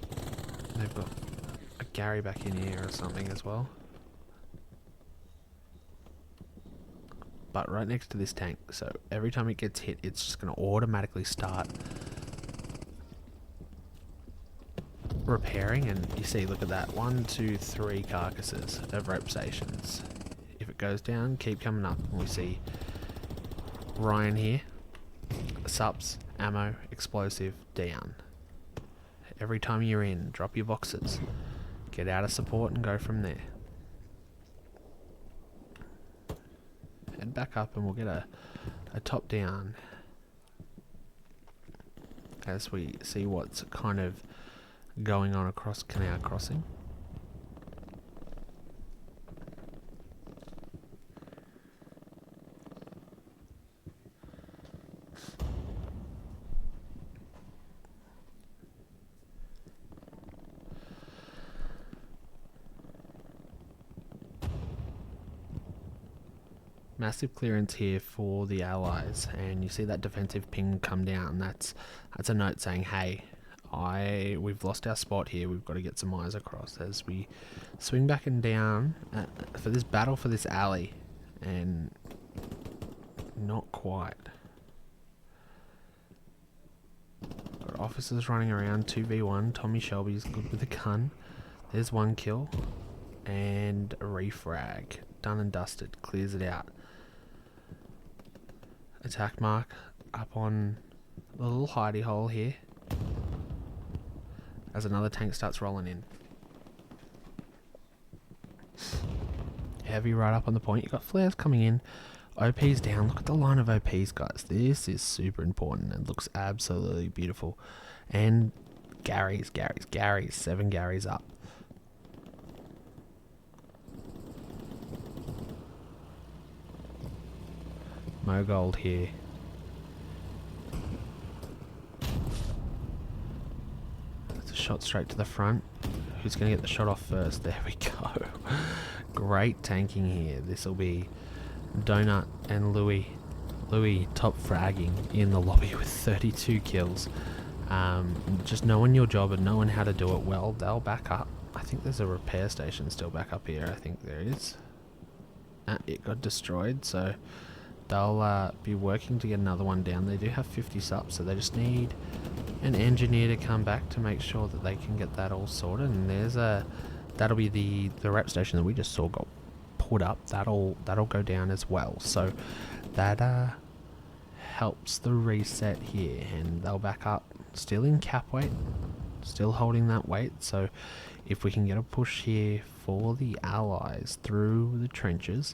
They've got a Gary back in here or something as well. but right next to this tank. So every time it gets hit, it's just going to automatically start repairing. And you see, look at that, 1, 2, 3 carcasses of rep stations. If it goes down, keep coming up. And we see Ryan here, sups, ammo, explosive, down. Every time you're in, drop your boxes, get out of support and go from there. Head back up and we'll get a top down as we see what's kind of going on across Canal Crossing. Massive clearance here for the Allies, and you see that defensive ping come down. That's a note saying, hey, we've lost our spot here, we've got to get some eyes across as we swing back and down for this battle for this alley, and not quite. Got officers running around, 2v1, Tommy Shelby's good with a gun. There's one kill, and a refrag. Done and dusted, clears it out. Attack mark up on the little hidey hole here as another tank starts rolling in. Heavy right up on the point. You've got flares coming in. OP's down. Look at the line of OPs, guys. This is super important and looks absolutely beautiful. And Gary's. 7 Gary's up. Mogold here. That's a shot straight to the front. Who's going to get the shot off first? There we go. Great tanking here. This will be Donut and Louis. Louis top fragging in the lobby with 32 kills. Just knowing your job and knowing how to do it well, they'll back up. I think there's a repair station still back up here. I think there is. It got destroyed, so they'll be working to get another one down. They do have 50 subs, so they just need an engineer to come back to make sure that they can get that all sorted. And that'll be the rep station that we just saw got put up. That'll go down as well. So that helps the reset here, and they'll back up. Still in cap weight, still holding that weight. So if we can get a push here for the Allies through the trenches,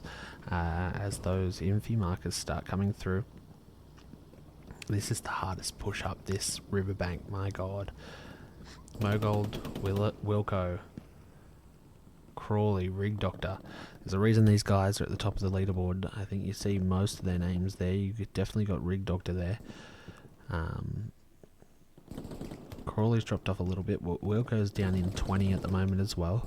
as those infi markers start coming through. This is the hardest push up this riverbank, my god. Mogold, Wilco, Crawley, Rig Doctor. There's a reason these guys are at the top of the leaderboard. I think you see most of their names there. You've definitely got Rig Doctor there. Crawley's dropped off a little bit. Wilco's down in 20 at the moment as well.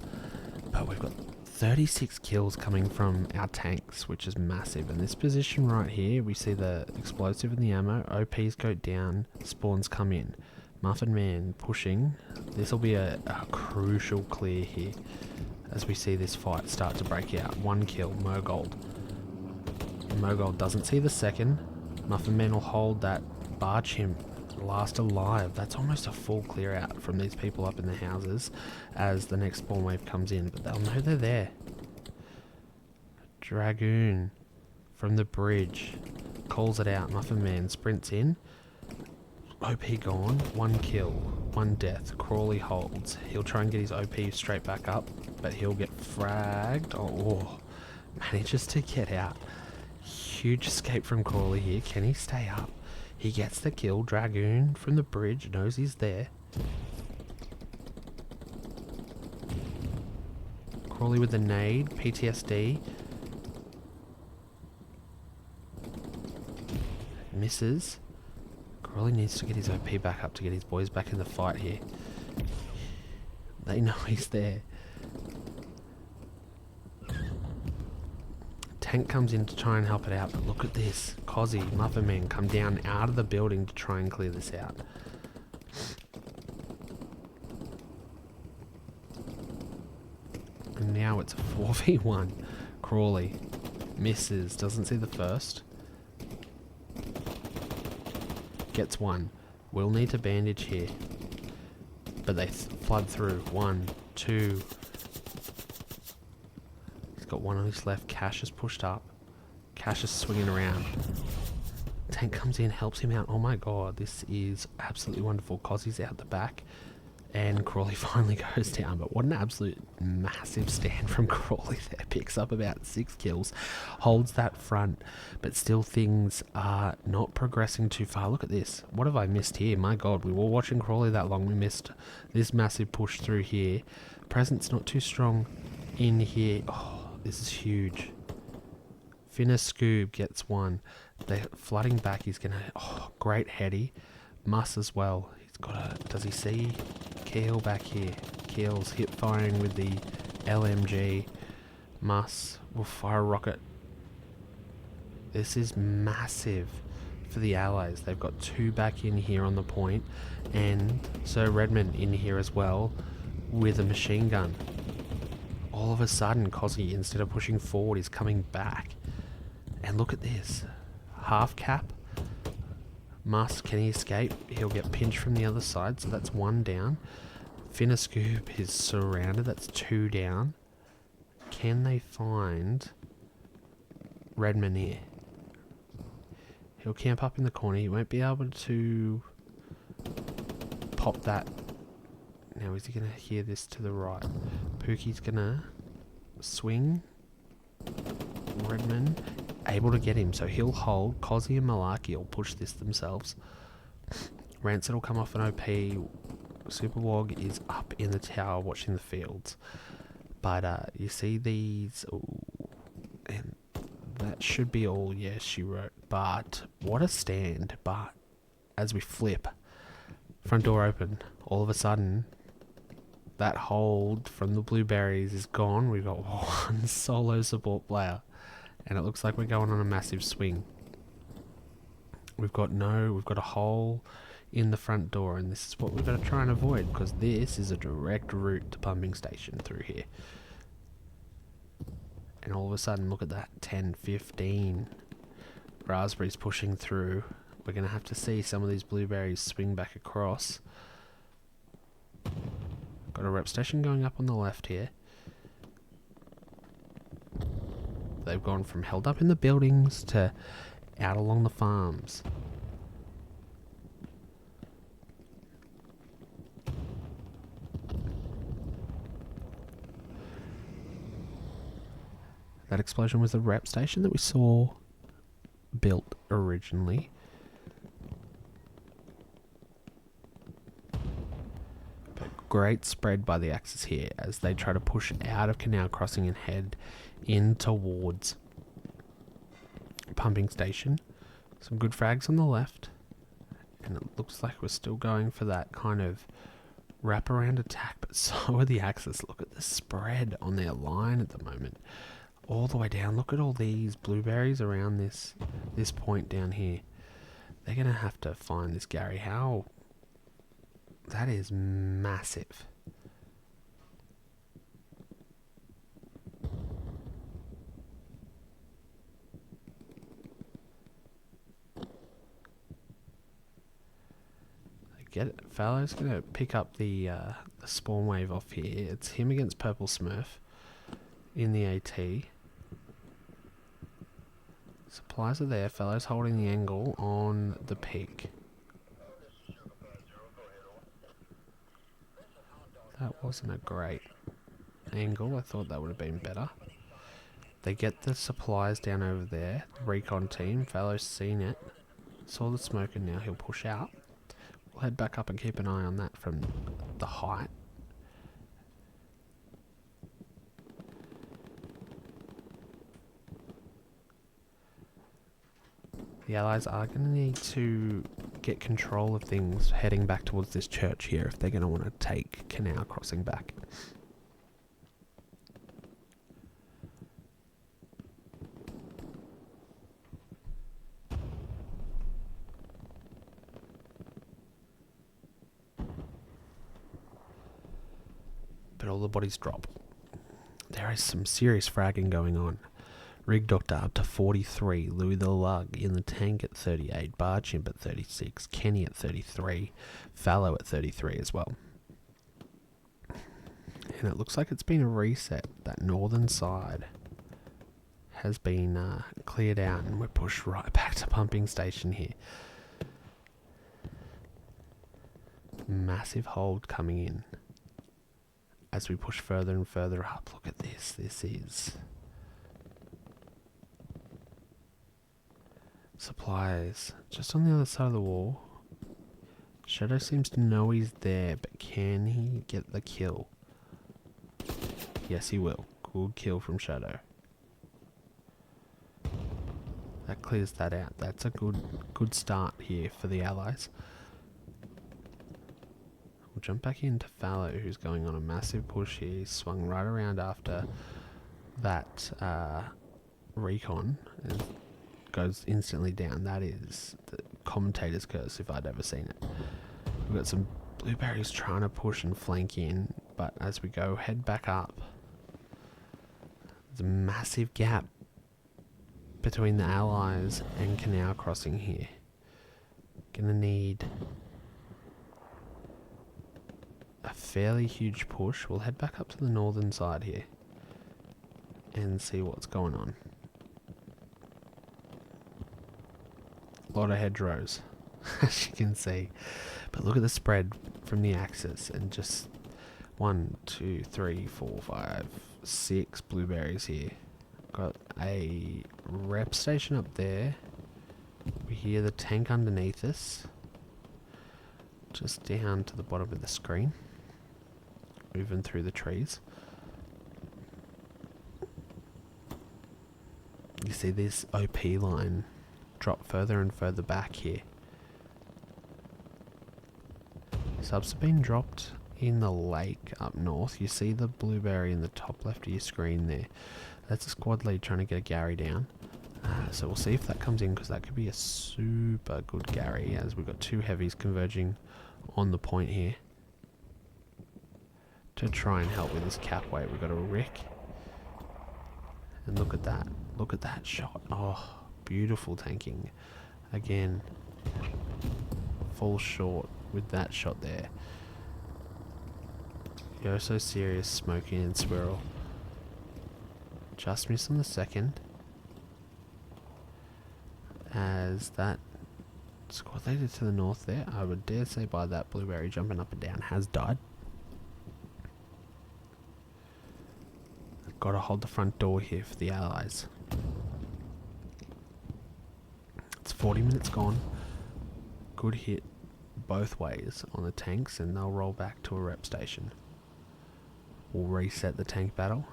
But we've got 36 kills coming from our tanks, which is massive. In this position right here, we see the explosive and the ammo. OPs go down, spawns come in. Muffin Man pushing. This will be a crucial clear here as we see this fight start to break out. 1 kill, Mogold. Mogold doesn't see the second. Muffin Man will hold that, barge him. Last alive. That's almost a full clear out from these people up in the houses as the next spawn wave comes in, but they'll know they're there. Dragoon from the bridge calls it out. Muffin Man sprints in. OP gone. 1 kill, 1 death. Crawley holds. He'll try and get his OP straight back up, but he'll get fragged. Oh, manages to get out. Huge escape from Crawley here. Can he stay up? He gets the kill. Dragoon from the bridge knows he's there. Crawley with the nade. PTSD. Misses. Crawley needs to get his OP back up to get his boys back in the fight here. They know he's there. Tank comes in to try and help it out, but look at this. Cozzy, Muffin Man come down out of the building to try and clear this out. And now it's a 4v1. Crawley
Misses. Doesn't see the first. Gets one. We'll need to bandage here. But they flood through. 1, 2. He's got one on his left. Cash is pushed up. Cash is swinging around. Tank comes in, helps him out. Oh my god, this is absolutely wonderful. Cozzy's out the back. And Crawley finally goes down. But what an absolute massive stand from Crawley there. Picks up about 6 kills. Holds that front. But still things are not progressing too far. Look at this. What have I missed here? My god, we were watching Crawley that long. We missed this massive push through here. Presence not too strong in here. Oh, this is huge. Finna Scoob gets one. They're flooding back. He's gonna... Oh, great heady. Muss as well. He's got a... Does he see... Keel back here. Keel's hip firing with the LMG. Muss will fire a rocket. This is massive for the Allies. They've got 2 back in here on the point, and Sir Redmond in here as well with a machine gun. All of a sudden, Cozzy, instead of pushing forward, is coming back. And look at this. Half cap. Muss, can he escape? He'll get pinched from the other side, so that's 1 down. Finna Scoob is surrounded, that's 2 down. Can they find Redmond here? He'll camp up in the corner. He won't be able to pop that. Now is he going to hear this to the right? Pookie's going to swing. Redmond able to get him, so he'll hold. Cozzy and Malarkey will push this themselves. Rancid will come off an OP. Superwog is up in the tower watching the fields. But you see these... Ooh, and that should be all, yes, she wrote. But what a stand. But as we flip, front door open, all of a sudden, that hold from the blueberries is gone. We've got 1 solo support player. And it looks like we're going on a massive swing. We've got a hole in the front door, and this is what we've got to try and avoid, because this is a direct route to pumping station through here. And all of a sudden, look at that, 10, 15 raspberries pushing through. We're going to have to see some of these blueberries swing back across. Got a rep station going up on the left here. They've gone from held up in the buildings to out along the farms. That explosion was the rep station that we saw built originally. But great spread by the Axis here as they try to push out of Canal Crossing and head in towards pumping station. Some good frags on the left, and it looks like we're still going for that kind of wraparound attack, but so are the Axis. Look at the spread on their line at the moment, all the way down. Look at all these blueberries around this point down here. They're gonna have to find this Gary. How that is massive. Get it. Fallow's going to pick up the spawn wave off here. It's him against Purple Smurf in the AT. Supplies are there. Fallow's holding the angle on the peak. That wasn't a great angle. I thought that would have been better. They get the supplies down over there. The recon team. Fallow's seen it. Saw the smoke, and now he'll push out. We'll head back up and keep an eye on that from the height. The Allies are going to need to get control of things heading back towards this church here if they're going to want to take Canal Crossing back. But all the bodies drop. There is some serious fragging going on. Rig Doctor up to 43. Louis the Lug in the tank at 38. Bar Chimp at 36. Kenny at 33. Fallow at 33 as well. And it looks like it's been a reset. That northern side has been cleared out, and we're pushed right back to pumping station here. Massive hold coming in as we push further and further up. Look at this. This is supplies just on the other side of the wall. Shadow seems to know he's there, but can he get the kill? Yes, he will. Good kill from Shadow. That clears that out. That's a good start here for the allies. We'll jump back into Fallow, who's going on a massive push here. He's swung right around after that recon and goes instantly down. That is the commentator's curse if I'd ever seen it. We've got some blueberries trying to push and flank in, but as we go head back up, there's a massive gap between the allies and Canal Crossing here. Gonna need a fairly huge push. We'll head back up to the northern side here and see what's going on. A lot of hedgerows, as you can see. But look at the spread from the axis, and just 1, 2, 3, 4, 5, 6 blueberries here. Got a rep station up there. We hear the tank underneath us, just down to the bottom of the screen, moving through the trees. You see this OP line drop further and further back here. Subs have been dropped in the lake up north. You see the blueberry in the top left of your screen there. That's a squad lead trying to get a Gary down. So we'll see if that comes in, because that could be a super good Gary, as we've got 2 heavies converging on the point here to try and help with this cap weight. We've got a Rick, and look at that. Look at that shot. Oh, beautiful tanking. Again, fall short with that shot there. You're so serious, Smoky and Swirl. Just missed on the second, as that squad leader to the north there, I would dare say by that blueberry jumping up and down, has died. Got to hold the front door here for the allies. It's 40 minutes gone. Good hit both ways on the tanks, and they'll roll back to a rep station. We'll reset the tank battle,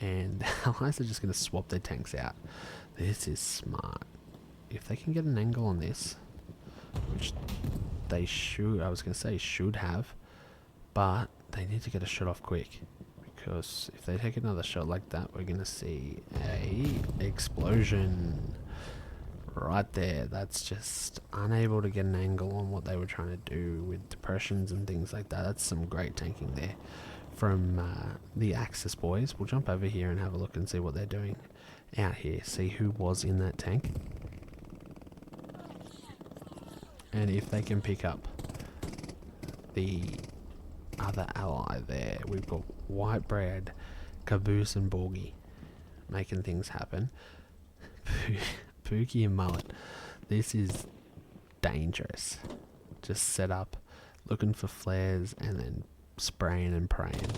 and the allies are just going to swap their tanks out. This is smart. If they can get an angle on this, which they should, I was going to say should have, but they need to get a shot off quick, because if they take another shot like that, we're going to see a explosion right there. That's just unable to get an angle on what they were trying to do with depressions and things like that. That's some great tanking there from the Axis boys. We'll jump over here and have a look and see what they're doing out here, see who was in that tank, and if they can pick up the other ally there. We've got Whitebread, Caboose and Borgie making things happen. Pookie and Mullet, this is dangerous. Just set up, looking for flares, and then spraying and praying.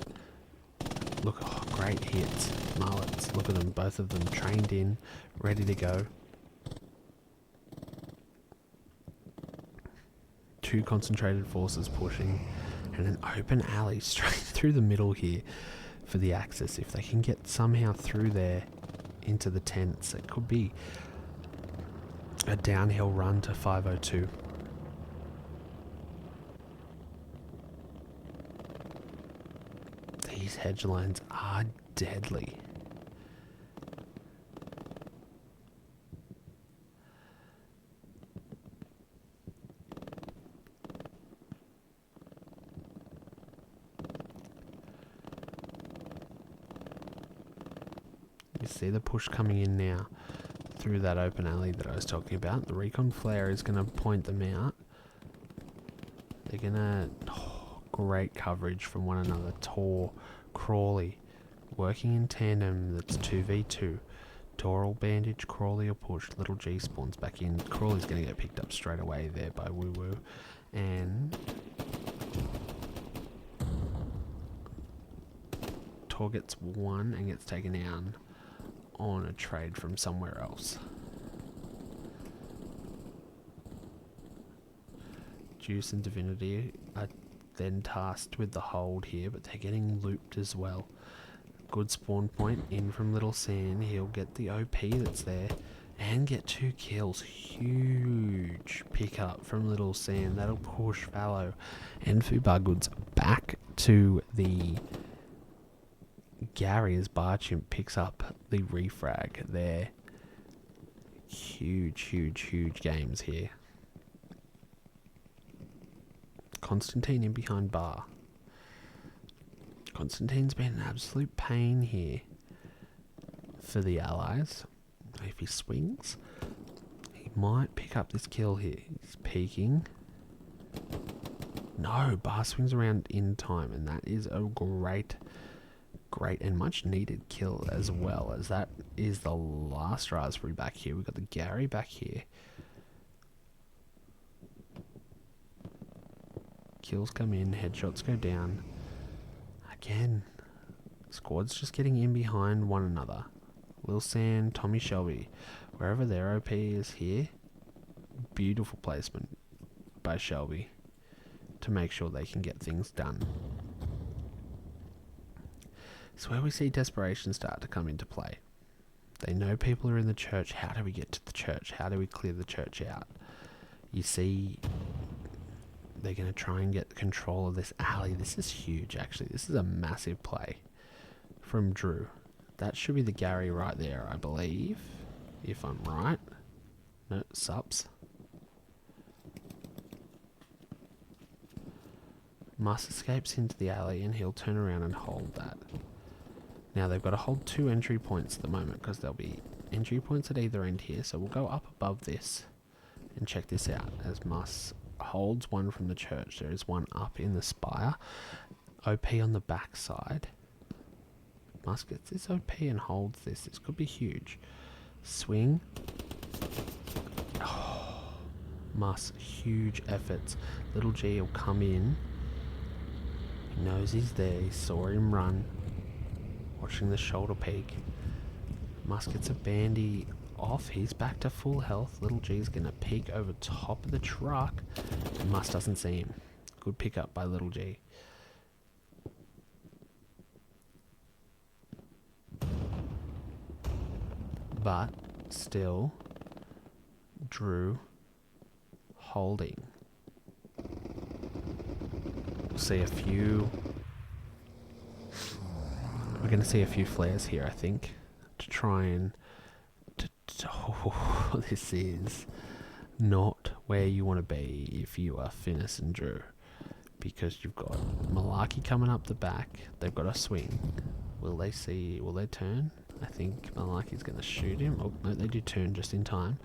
Look, oh, great hits. Mullets, look at them, both of them trained in, ready to go. 2 concentrated forces pushing, and an open alley straight through the middle here for the Axis. If they can get somehow through there into the tents, it could be a downhill run to 502. These hedge lines are deadly. See the push coming in now through that open alley that I was talking about. The recon flare is going to point them out. They're going to... great coverage from one another. Tor, Crawley, working in tandem. That's 2v2. Toral bandage, Crawley or push. Little G spawns back in. Crawley's going to get picked up straight away there by Woo Woo. And Tor gets one and gets taken down on a trade from somewhere else. Juice and Divinity are then tasked with the hold here, but they're getting looped as well. Good spawn point in from Little Sand. He'll get the OP that's there and get 2 kills. Huge pickup from Little Sand. That'll push Fallow and Fubagoods back to the Gary as Barchimp picks up the refrag there. Huge games here. Constantine in behind Bar. Constantine's been an absolute pain here for the allies. If he swings, he might pick up this kill here. He's peeking. No, Bar swings around in time, and that is a great and much needed kill, as well as that is the last Raspberry back here. We've got the Gary back here. Kills come in, headshots go down. Again, squad's just getting in behind one another. Lil Sand, Tommy Shelby, wherever their OP is here. Beautiful placement by Shelby to make sure they can get things done. It's where we see desperation start to come into play. They know people are in the church. How do we get to the church? How do we clear the church out? You see, they're going to try and get control of this alley. This is huge, actually. This is a massive play from Drew. That should be the Gary right there, I believe, if I'm right. No, Sups. Mus escapes into the alley, and he'll turn around and hold that. Now, they've got to hold 2 entry points at the moment, because there'll be entry points at either end here. So we'll go up above this and check this out as Mus holds one from the church. There is one up in the spire. OP on the back side. Mus gets this OP and holds this. This could be huge. Swing. Oh, Mus, huge efforts. Little G will come in. He knows he's there. He saw him run. Watching the shoulder peak. Mus gets a bandy off. He's back to full health. Little G's going to peek over top of the truck. And Mus doesn't see him. Good pickup by Little G. But still, Drew holding. We'll see a few. We're going to see a few flares here, I think, to try and... oh, this is not where you want to be if you are Finnis and Drew, because you've got Malarkey coming up the back. They've got a swing. Will they see? Will they turn? I think Malarkey's going to shoot him. Oh, no, they do turn just in time.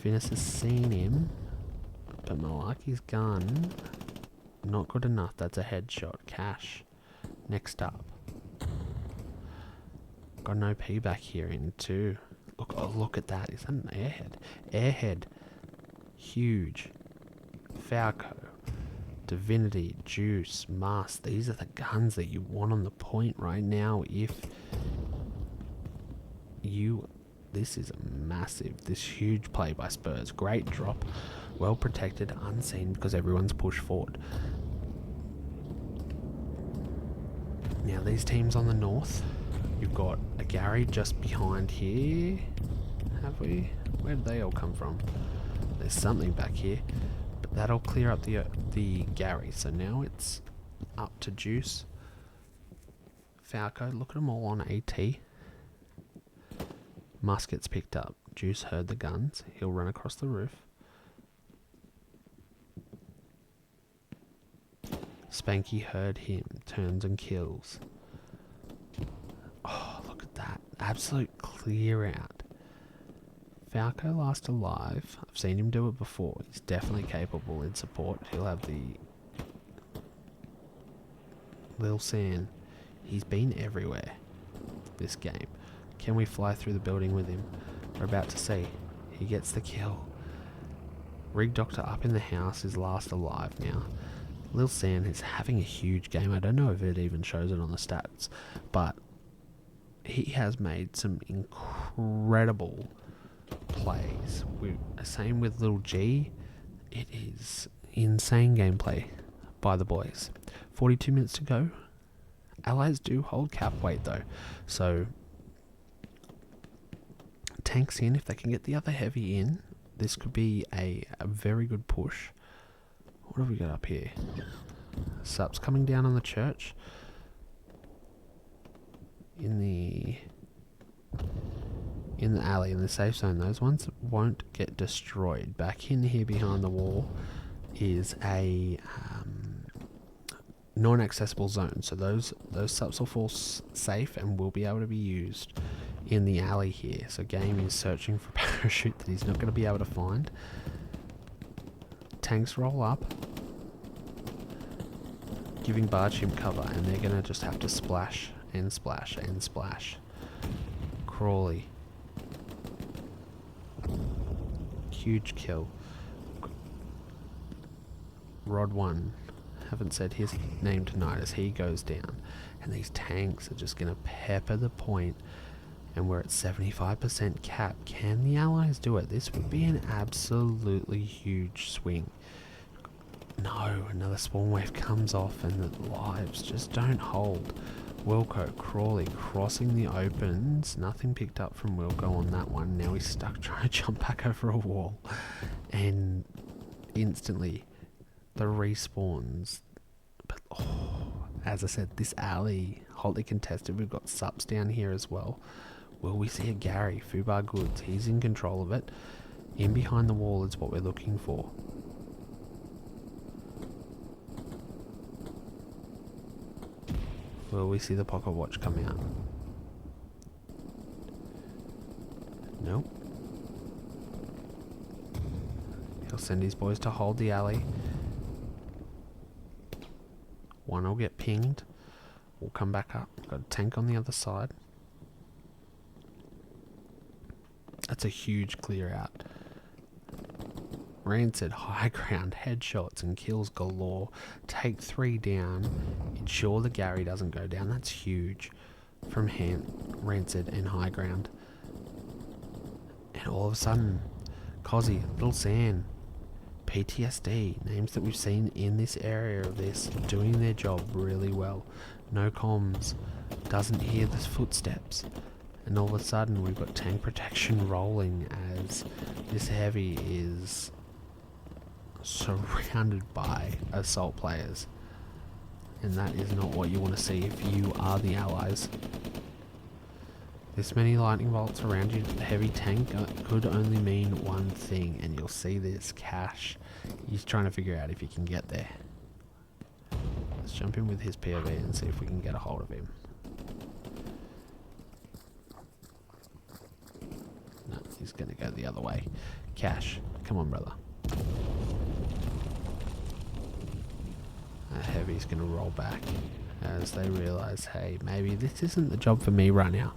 Finnis has seen him, but Malarkey's gun, not good enough. That's a headshot. Cash. Next up. Got an OP back here in too. Look, oh, look at that. Is that an airhead? Airhead. Huge. Falco. Divinity. Juice. Mus. These are the guns that you want on the point right now if you... This is a massive, this huge play by Spurs. Great drop. Well protected. Unseen because everyone's pushed forward. Now these teams on the north... You've got a Gary just behind here. Have we? Where did they all come from? There's something back here. But that'll clear up the Gary. So now it's up to Juice. Falco, look at them all on AT. Mus gets picked up. Juice heard the guns. He'll run across the roof. Spanky heard him. Turns and kills. Oh, look at that. Absolute clear out. Falco last alive. I've seen him do it before. He's definitely capable in support. He'll have the Lil San. He's been everywhere this game. Can we fly through the building with him? We're about to see. He gets the kill. Rig Doctor up in the house is last alive now. Lil San is having a huge game. I don't know if it even shows it on the stats, but he has made some incredible plays. Same with Little G. It is insane gameplay by the boys. 42 minutes to go. Allies do hold cap weight though, so tanks in. If they can get the other heavy in, this could be a very good push. What have we got up here? Sups coming down on the church. In the alley, in the safe zone, those ones won't get destroyed. Back in here behind the wall is a non-accessible zone, so those subs will fall safe and will be able to be used in the alley here. So Game is searching for a parachute that he's not going to be able to find. Tanks roll up, giving Barge him cover, and they're going to just have to splash and splash and splash. Crawley. Huge kill. Rod 1. Haven't said his name tonight as he goes down. And these tanks are just going to pepper the point. And we're at 75% cap. Can the Allies do it? This would be an absolutely huge swing. No, another spawn wave comes off and the lives just don't hold. Wilco, Crawley crossing the opens. Nothing picked up from Wilco on that one. Now he's stuck trying to jump back over a wall. And instantly the respawns. But as I said, this alley, hotly contested. We've got subs down here as well. Will we see a Gary? Fubar Goods, he's in control of it. In behind the wall is what we're looking for. Will we see the pocket watch come out? Nope. He'll send his boys to hold the alley. One will get pinged. We'll come back up. Got a tank on the other side. That's a huge clear out. Rancid, high ground, headshots and kills galore. Take 3 down. Ensure the Gary doesn't go down. That's huge from Rancid and high ground. And all of a sudden, Cozzy, Little San, PTSD, names that we've seen in this area of this, doing their job really well. No comms, doesn't hear the footsteps. And all of a sudden we've got tank protection rolling as this heavy is surrounded by assault players. And that is not what you want to see if you are the Allies. This many lightning bolts around you, the heavy tank could only mean one thing, and you'll see this Cash. He's trying to figure out if he can get there. Let's jump in with his POV and see if we can get a hold of him. No, he's going to go the other way. Cash, come on, brother. Heavy's going to roll back as they realise, hey, maybe this isn't the job for me right now.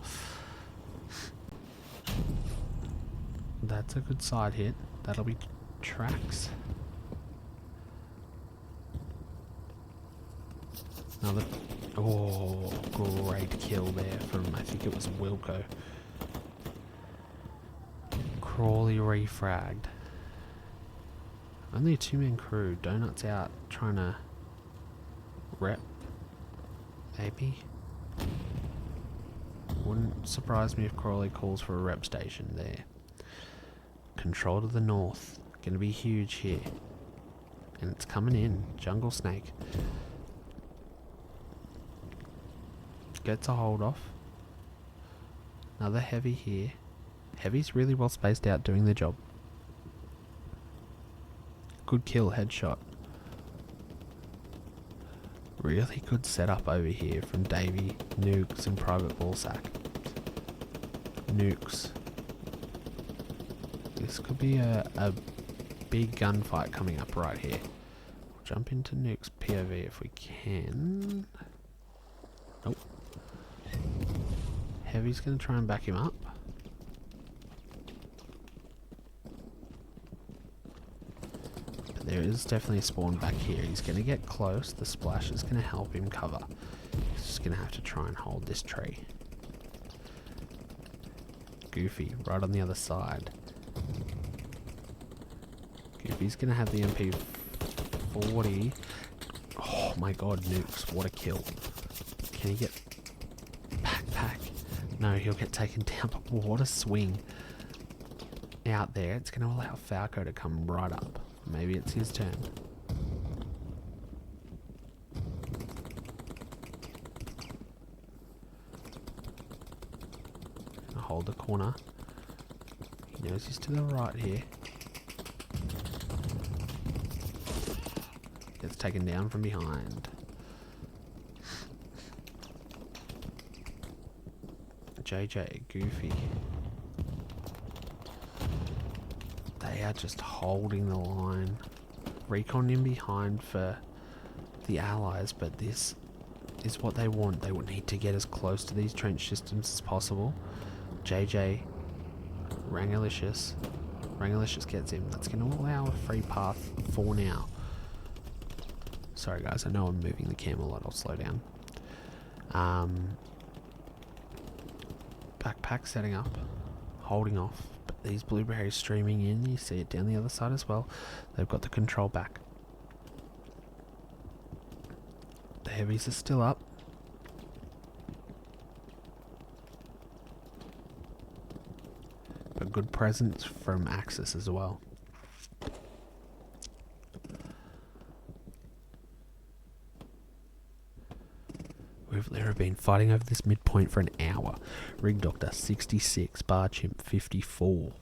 That's a good side hit. That'll be tracks. Another... Oh, great kill there from, I think it was Wilco. Crawley refragged. Only a 2-man crew. Donuts out trying to rep. Maybe. Wouldn't surprise me if Crawley calls for a rep station there. Control to the north. Gonna be huge here. And it's coming in. Jungle Snake. Gets a hold off. Another heavy here. Heavy's really well spaced out doing the job. Good kill, headshot. Really good setup over here from Davey, Nukes and Private Ballsack. nukes. This could be a big gunfight coming up right here. We'll jump into nukes POV if we can. Nope. Heavy's going to try and back him up. But there is definitely a spawn back here. He's going to get close. The splash is going to help him cover. He's just going to have to try and hold this tree. Goofy, right on the other side. Goofy's going to have the MP40. Oh my god, nukes. What a kill. Can he get backpack? No, he'll get taken down, but what a swing out there. It's going to allow Falco to come right up. Maybe it's his turn. Gonna hold the corner. He knows he's to the right here. Gets taken down from behind. JJ, Goofy. They are just holding the line. Recon in behind for the allies, but this is what they want. They would need to get as close to these trench systems as possible. JJ, Rangalicious. Rangalicious gets him. That's going to allow a free path for now. Sorry guys, I know I'm moving the camera a lot. I'll slow down. Backpack setting up, holding off, but these blueberries streaming in. You see it down the other side as well. They've got the control back. The heavies are still up. But good presence from Axis as well. We've literally been fighting over this midpoint for an hour. Rig Doctor 66, Bar Chimp 54.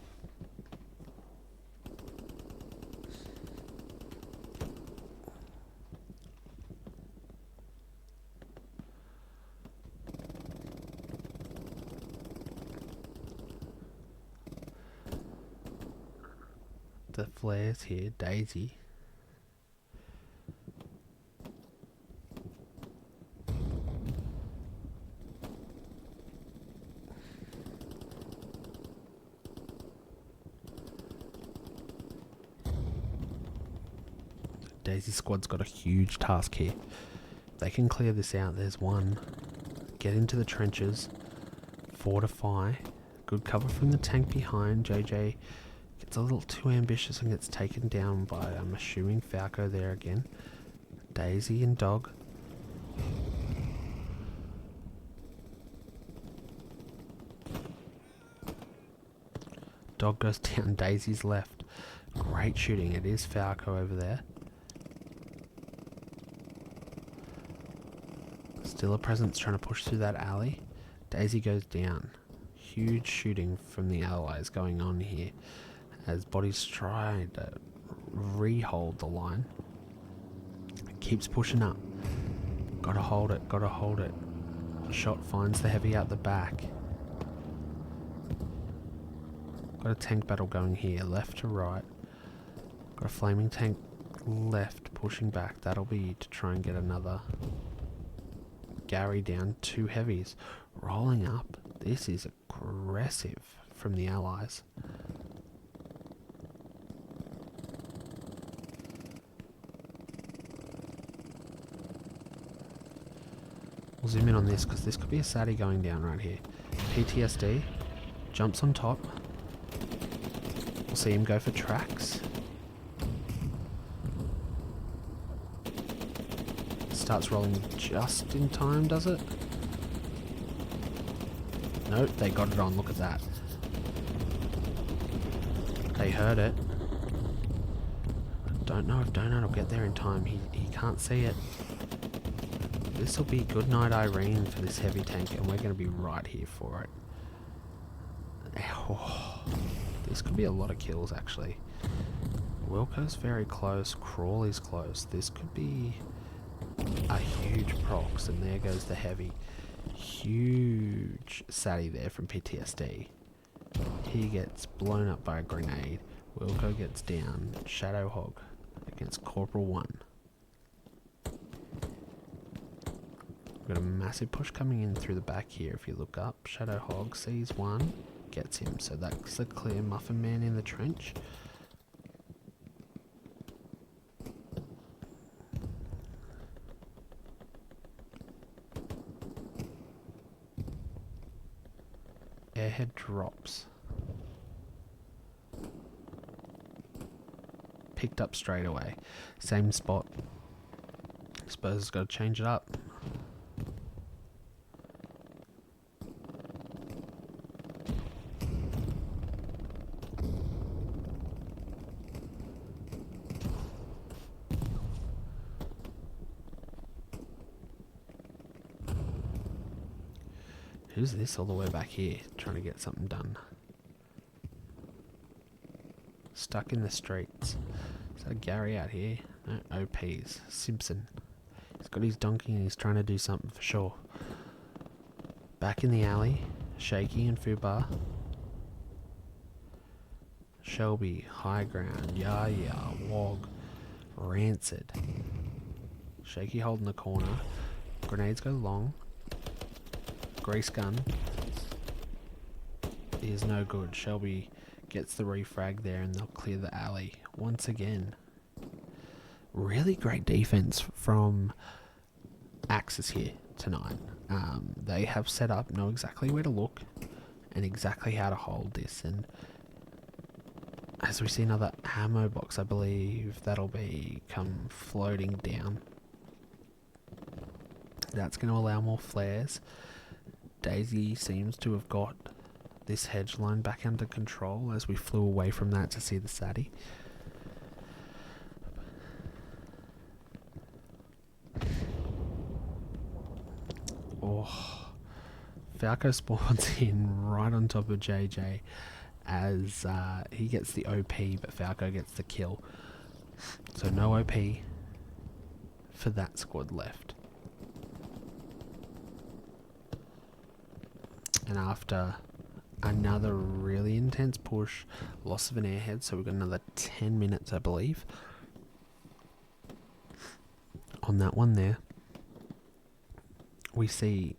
The flares here, Daisy. Daisy squad's got a huge task here. They can clear this out. There's one. Get into the trenches. Fortify. Good cover from the tank behind. JJ gets a little too ambitious and gets taken down by, I'm assuming, Falco there again. Daisy and Dog. Dog goes down. Daisy's left. Great shooting. It is Falco over there. Still a presence trying to push through that alley. Daisy goes down. Huge shooting from the allies going on here as bodies try to re-hold the line. It keeps pushing up. Gotta hold it, gotta hold it. Shot finds the heavy out the back. Got a tank battle going here, left to right. Got a flaming tank left pushing back. That'll be to try and get another Gary down. Two heavies rolling up. This is aggressive from the allies. We'll zoom in on this because this could be a Sadie going down right here. PTSD jumps on top. We'll see him go for tracks. Starts rolling just in time, does it? Nope, they got it on. Look at that. They heard it. Don't know if Donut will get there in time. He can't see it. This will be good night Irene for this heavy tank, and we're going to be right here for it. Oh, this could be a lot of kills, actually. Wilco's very close. Crawley's close. This could be a huge procs, and there goes the heavy. Huge Sadie there from PTSD. OP gets blown up by a grenade. Wilco gets down. Shadow Hog against Corporal 1. We've got a massive push coming in through the back here. If you look up, Shadow Hog sees one, gets him. So that's a clear Muffin Man in the trench. Airhead drops. Picked up straight away. Same spot. Suppose it's got to change it up. Who's this all the way back here trying to get something done? Stuck in the streets. Is that Gary out here? No, OPs. Simpson. He's got his donkey and he's trying to do something for sure. Back in the alley. Shaky and Fubar. Shelby. High ground. Yaya. Wog. Rancid. Shaky holding the corner. Grenades go long. Grease gun is no good. Shelby gets the refrag there and they'll clear the alley once again. Really great defense from Axis here tonight. They have set up, know exactly where to look and exactly how to hold this. And as we see another ammo box, I believe that'll be come floating down. That's going to allow more flares. Daisy seems to have got this hedge line back under control as we flew away from that to see the Sadie. Oh, Falco spawns in right on top of JJ as he gets the OP, but Falco gets the kill. So no OP for that squad left. And after another really intense push, loss of an airhead, so we've got another 10 minutes, I believe, on that one there. We see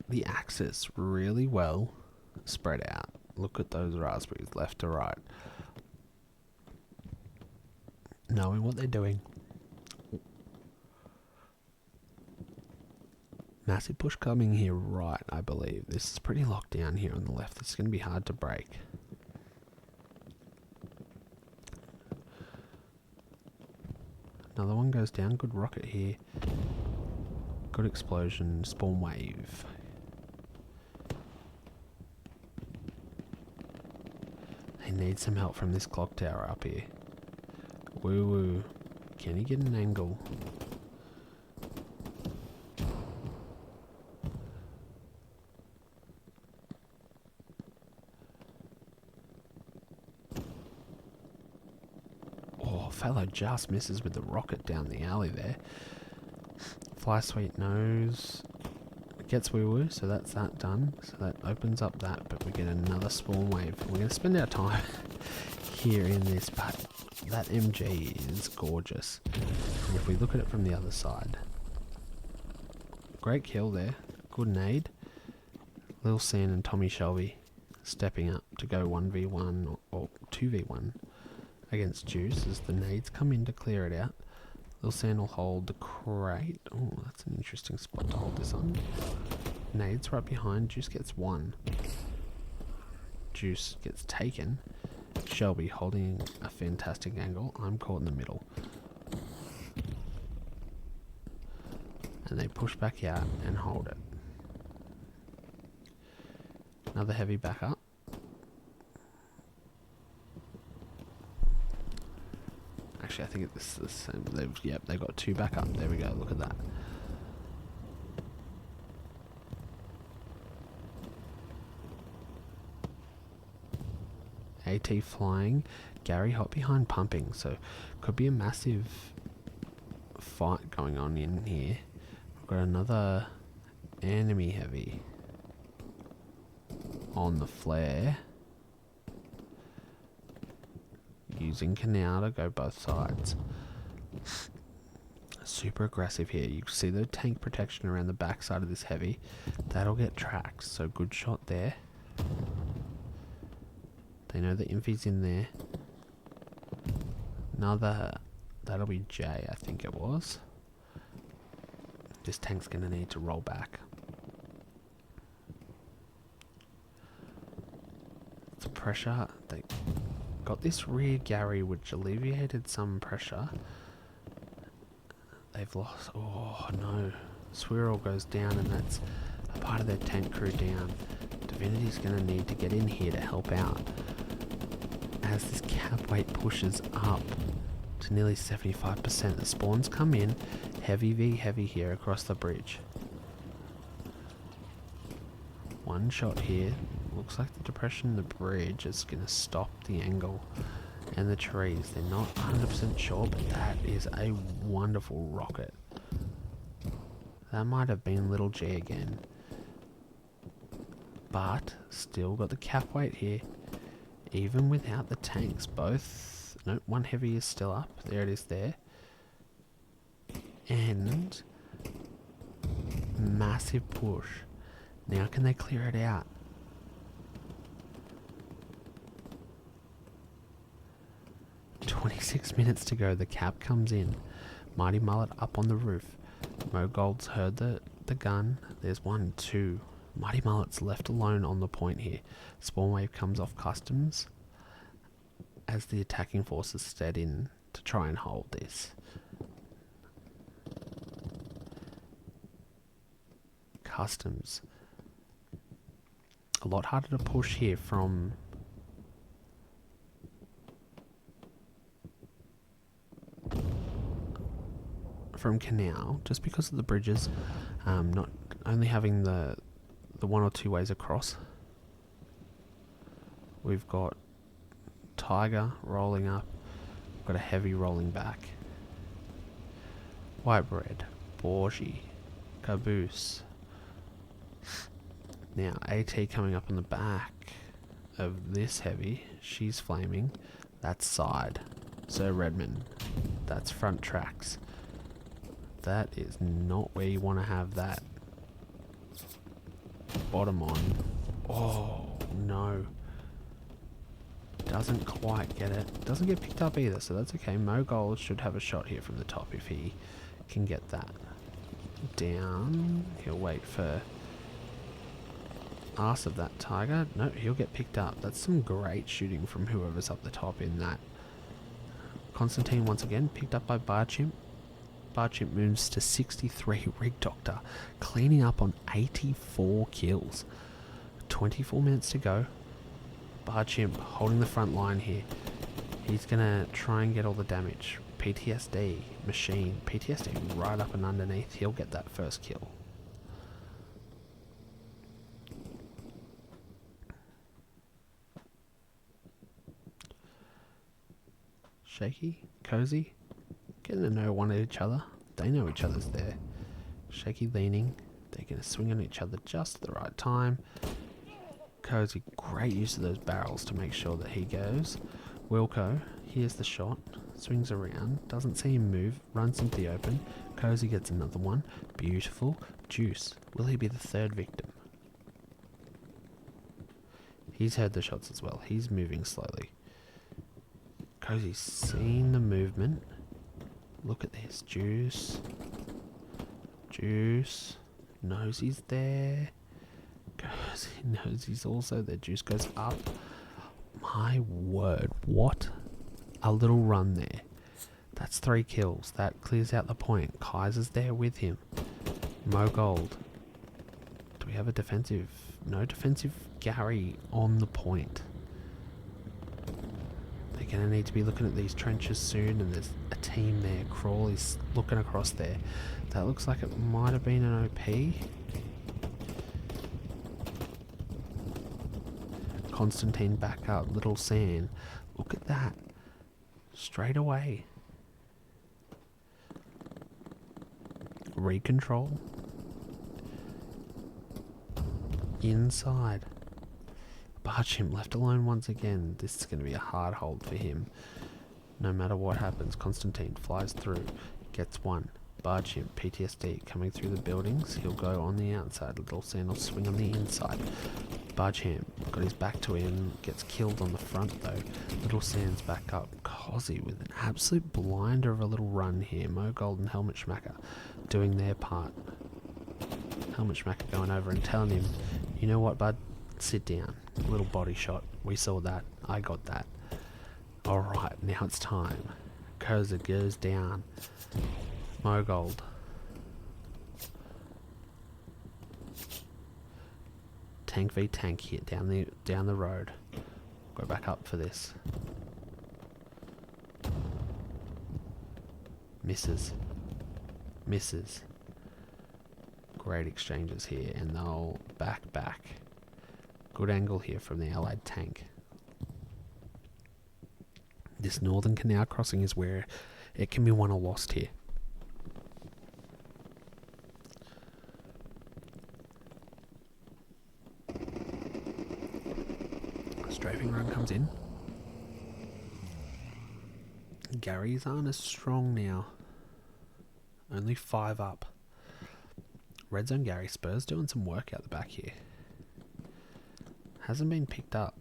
the Axis really well spread out. Look at those raspberries left to right. Knowing what they're doing. Massive push coming here right, I believe. This is pretty locked down here on the left. It's going to be hard to break. Another one goes down. Good rocket here. Good explosion. Spawn wave. They need some help from this clock tower up here. Woo woo. Can he get an angle? Fellow just misses with the rocket down the alley there. Fly Sweet knows. Gets Woo Woo, so that's that done. So that opens up that, but we get another spawn wave. We're going to spend our time here in this, but that MG is gorgeous. And if we look at it from the other side. Great kill there. Good nade. Lil San and Tommy Shelby stepping up to go 1v1 or 2v1. Against Juice as the nades come in to clear it out. Lil San will hold the crate. Oh, that's an interesting spot to hold this on. Nades right behind. Juice gets one. Juice gets taken. Shelby holding a fantastic angle. I'm caught in the middle. And they push back out and hold it. Another heavy backup. Actually, I think it's the same. They've got two back up. There we go. Look at that. AT flying. Gary hot behind pumping. So could be a massive fight going on in here. We've got another enemy heavy on the flare. using Canal to go both sides. Super aggressive here. You see the tank protection around the back side of this heavy. That'll get tracked, so good shot there. They know the Infi's in there. Another, that'll be J, I think it was. This tank's going to need to roll back. The pressure, they got this rear Gary which alleviated some pressure. They've lost, oh no, Swirl goes down and that's a part of their tank crew down. Divinity's going to need to get in here to help out. As this cap weight pushes up to nearly 75%, the spawns come in, heavy v heavy here across the bridge. One shot here, looks like the depression in the bridge is going to stop the angle and the trees. They're not 100% sure, but that is a wonderful rocket. That might have been little G again. But still got the cap weight here. Even without the tanks, both... No, one heavy is still up. There it is there. And... massive push. Now can they clear it out? "26 minutes to go. The cap comes in. Mighty Mullet up on the roof. Mogold's heard the gun. There's 1, 2... Mighty Mullet's left alone on the point here. Spawn wave comes off customs as the attacking forces stead in to try and hold this. Customs. A lot harder to push here from Canal, just because of the bridges, not only having the 1 or 2 ways across. We've got Tiger rolling up. We've got a heavy rolling back. Whitebread, Borgie, Caboose. Now AT coming up on the back of this heavy. She's flaming. That's side. Sir Redmond. That's front tracks. That is not where you want to have that. Bottom on. Oh no. Doesn't quite get it. Doesn't get picked up either, so that's okay. Mogold should have a shot here from the top if he can get that down. He'll wait for arse of that Tiger. No, he'll get picked up. That's some great shooting from whoever's up the top in that. Constantine once again picked up by Barchimp. Barchimp moves to 63. Rig Doctor cleaning up on 84 kills. 24 minutes to go. Barchimp holding the front line here. He's gonna try and get all the damage. PTSD, machine, PTSD right up and underneath. He'll get that first kill. Shaky, Cozy, getting to know one of each other. They know each other's there. Shaky leaning. They're going to swing on each other just at the right time. Cozy, great use of those barrels to make sure that he goes. Wilco, here's the shot. Swings around. Doesn't see him move. Runs into the open. Cozy gets another one. Beautiful. Juice. Will he be the third victim? He's heard the shots as well. He's moving slowly. Cozy's seen the movement. Look at this. Juice. Juice. Knows he's there. Cozy knows he's also there. Juice goes up. My word. What a little run there. That's 3 kills. That clears out the point. Kaiser's there with him. Mogold. Do we have a defensive? No defensive Gary on the point. They're going to need to be looking at these trenches soon, and there's a team there. Crawley's looking across there. That looks like it might have been an OP. Constantine back up. Little Sand. Look at that. Straight away. Recontrol. Inside. Barchimp left alone once again. This is going to be a hard hold for him. No matter what happens, Constantine flies through, gets one. Barge him, PTSD, coming through the buildings. He'll go on the outside. Little Sand will swing on the inside. Barge him, got his back to him, gets killed on the front though. Little Sand's back up. Cozzy with an absolute blinder of a little run here. Mo Gold and Helmet Schmacker doing their part. Helmet Schmacker going over and telling him, you know what, bud? Sit down. A little body shot. We saw that. I got that. Alright, now it's time. Koza goes down. Mo Gold. Tank v tank here down the road. Go back up for this. Misses. Misses. Great exchanges here, and they'll back. Good angle here from the allied tank. This northern canal crossing is where it can be won or lost here. Strafing run comes in. Gary's aren't as strong now. Only 5 up. Red Zone Gary. Spurs doing some work out the back here. Hasn't been picked up.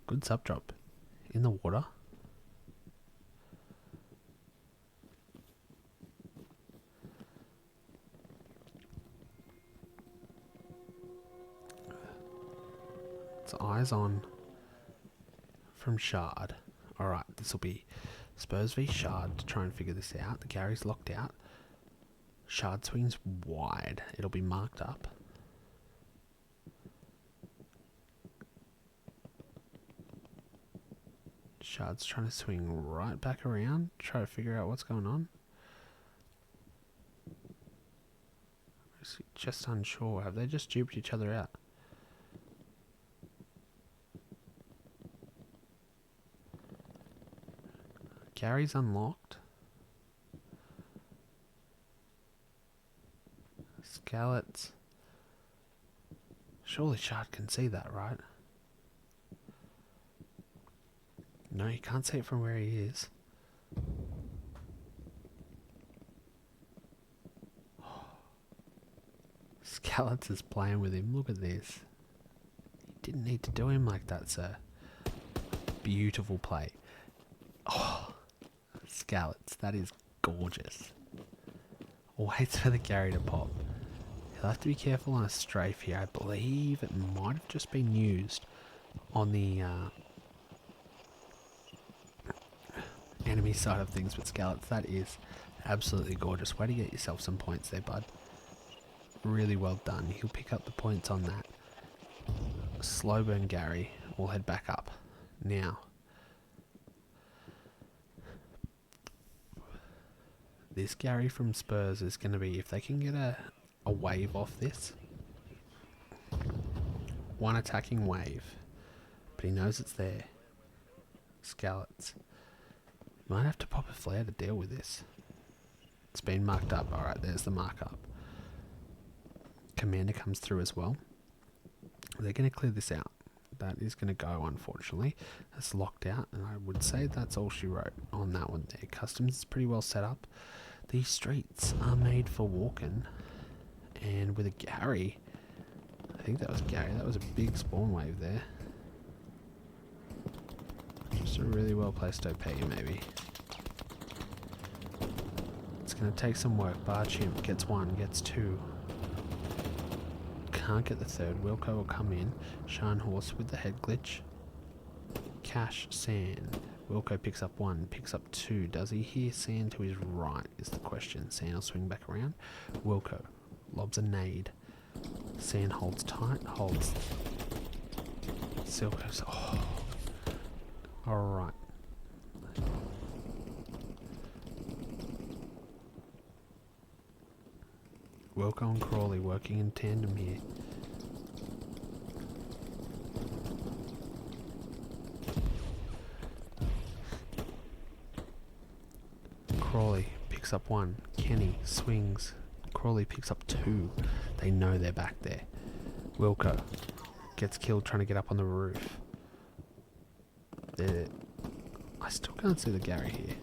Good sub drop in the water. It's eyes on from Shard. Alright, this will be Spurs v Shard to try and figure this out. The Gary's locked out. Shard swings wide. It'll be marked up. Shard's trying to swing right back around, try to figure out what's going on. Just unsure. Have they just duped each other out? Gary's unlocked. Scallots. Surely Shard can see that, right? No, you can't see it from where he is. Scallots is playing with him. Look at this. You didn't need to do him like that, sir. Beautiful play. Oh, Scallots. That is gorgeous. Waits for the Gary to pop. He'll have to be careful on a strafe here. I believe it might have just been used on the enemy side of things with Scallots. That is absolutely gorgeous. Way to get yourself some points there, bud. Really well done. He'll pick up the points on that. Slow burn Gary will head back up. Now, this Gary from Spurs is going to be, if they can get a wave off this, one attacking wave, but he knows it's there. Scallots. Might have to pop a flare to deal with this. It's been marked up. Alright, there's the markup. Commander comes through as well. They're going to clear this out. That is going to go, unfortunately. That's locked out, and I would say that's all she wrote on that one there. Customs is pretty well set up. These streets are made for walking, and with a Gary, I think that was Gary, that was a big spawn wave there. Just a really well placed OP maybe. It's going to take some work. Barge him, gets 1, gets 2. Can't get the 3rd. Wilco will come in. Shine Horse with the head glitch. Cash, Sand. Wilco picks up 1, picks up 2. Does he hear Sand to his right is the question. Sand will swing back around. Wilco lobs a nade. Sand holds tight, holds. Silco's. Oh. Alright. Wilco and Crawley working in tandem here. Crawley picks up 1. Kenny swings. Crawley picks up 2. They know they're back there. Wilco gets killed trying to get up on the roof. I still can't see the Gary here.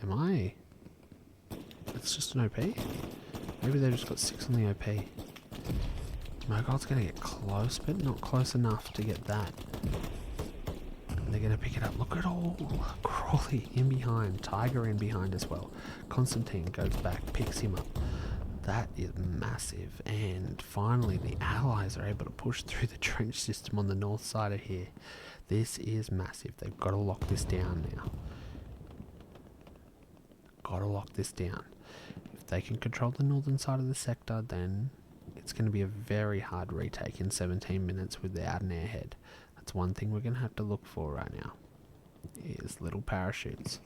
Am I? It's just an OP? Maybe they've just got 6 on the OP. Mogul's going to get close, but not close enough to get that. And they're going to pick it up. Look at all. Crawley in behind. Tiger in behind as well. Constantine goes back, picks him up. That is massive. And finally, the allies are able to push through the trench system on the north side of here. This is massive. They've got to lock this down now. Got to lock this down. If they can control the northern side of the sector, then it's going to be a very hard retake in 17 minutes without an airhead. That's one thing we're going to have to look for right now, is little parachutes.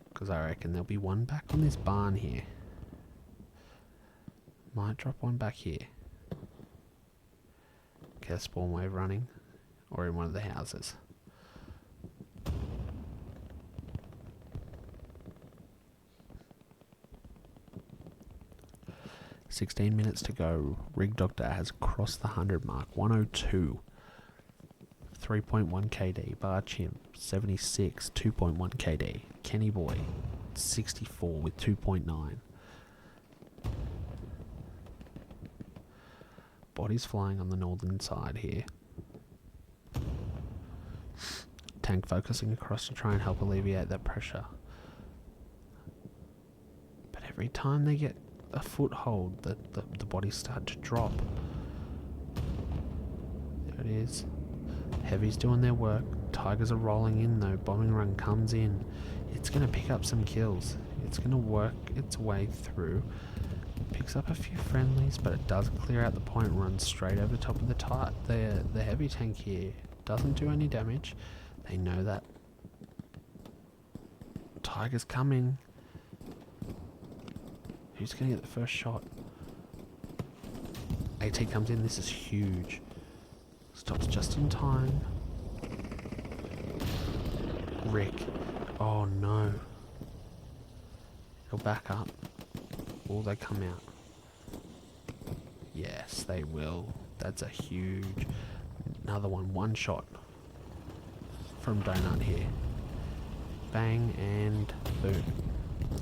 Because I reckon there'll be one back on this barn here. Might drop one back here. Get a spawn wave running. Or in one of the houses. "16 minutes to go. Rig Doctor has crossed the 100 mark. 102. 3.1 KD. Bar Chimp 76. 2.1 KD. Kenny Boy 64 with 2.9. Bodies flying on the northern side here. Tank focusing across to try and help alleviate that pressure. But every time they get a foothold, the bodies start to drop. There it is. Heavy's doing their work. Tigers are rolling in though. Bombing run comes in. It's going to pick up some kills. It's going to work its way through. Picks up a few friendlies, but it does clear out the point. Runs straight over top of the heavy tank here. Doesn't do any damage. They know that. Tigers coming. Who's going to get the first shot? AT comes in. This is huge. Stops just in time. Rick. Oh no. He'll back up. Will they come out? Yes, they will. That's a huge... Another one. One shot from Donut here. Bang and boom.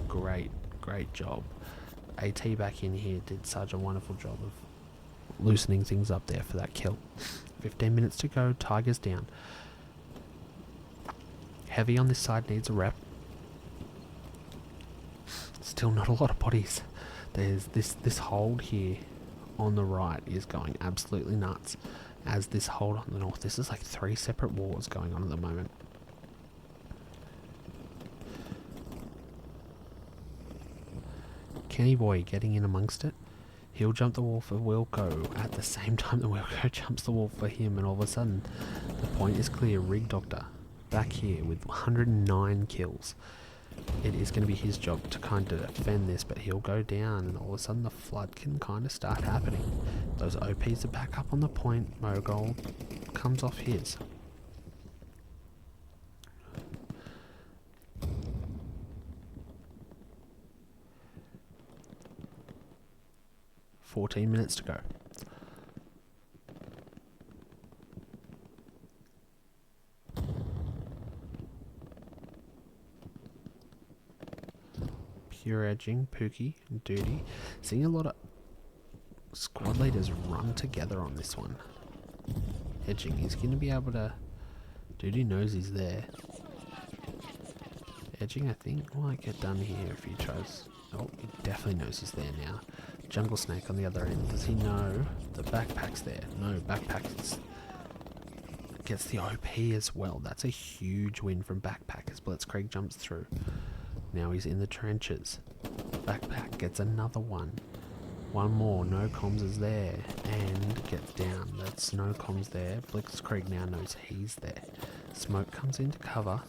Great job. AT back in here did such a wonderful job of loosening things up there for that kill. 15 minutes to go. Tigers down. Heavy on this side needs a rep. Still not a lot of bodies. There's this hold here on the right is going absolutely nuts. As this hold on the north. This is like 3 separate wars going on at the moment. Kenny Boy getting in amongst it. He'll jump the wall for Wilco at the same time that Wilco jumps the wall for him, and all of a sudden the point is clear. Rig Doctor back here with 109 kills. It is going to be his job to kind of defend this, but he'll go down, and all of a sudden the flood can kind of start happening. Those OPs are back up on the point. Mogul comes off his. "14 minutes to go. Pure edging, Pookie, and Duty. Seeing a lot of squad leaders run together on this one. Edging, he's going to be able to... Duty knows he's there. Edging, I think, might get done here if he tries... Oh, he definitely knows he's there now. Jungle Snake on the other end. Does he know the backpack's there? No, backpack gets the OP as well. That's a huge win from backpack as Blitzkrieg jumps through. Now he's in the trenches. Backpack gets another one. One more. No comms is there and gets down. That's no comms there. Blitzkrieg now knows he's there. Smoke comes into cover.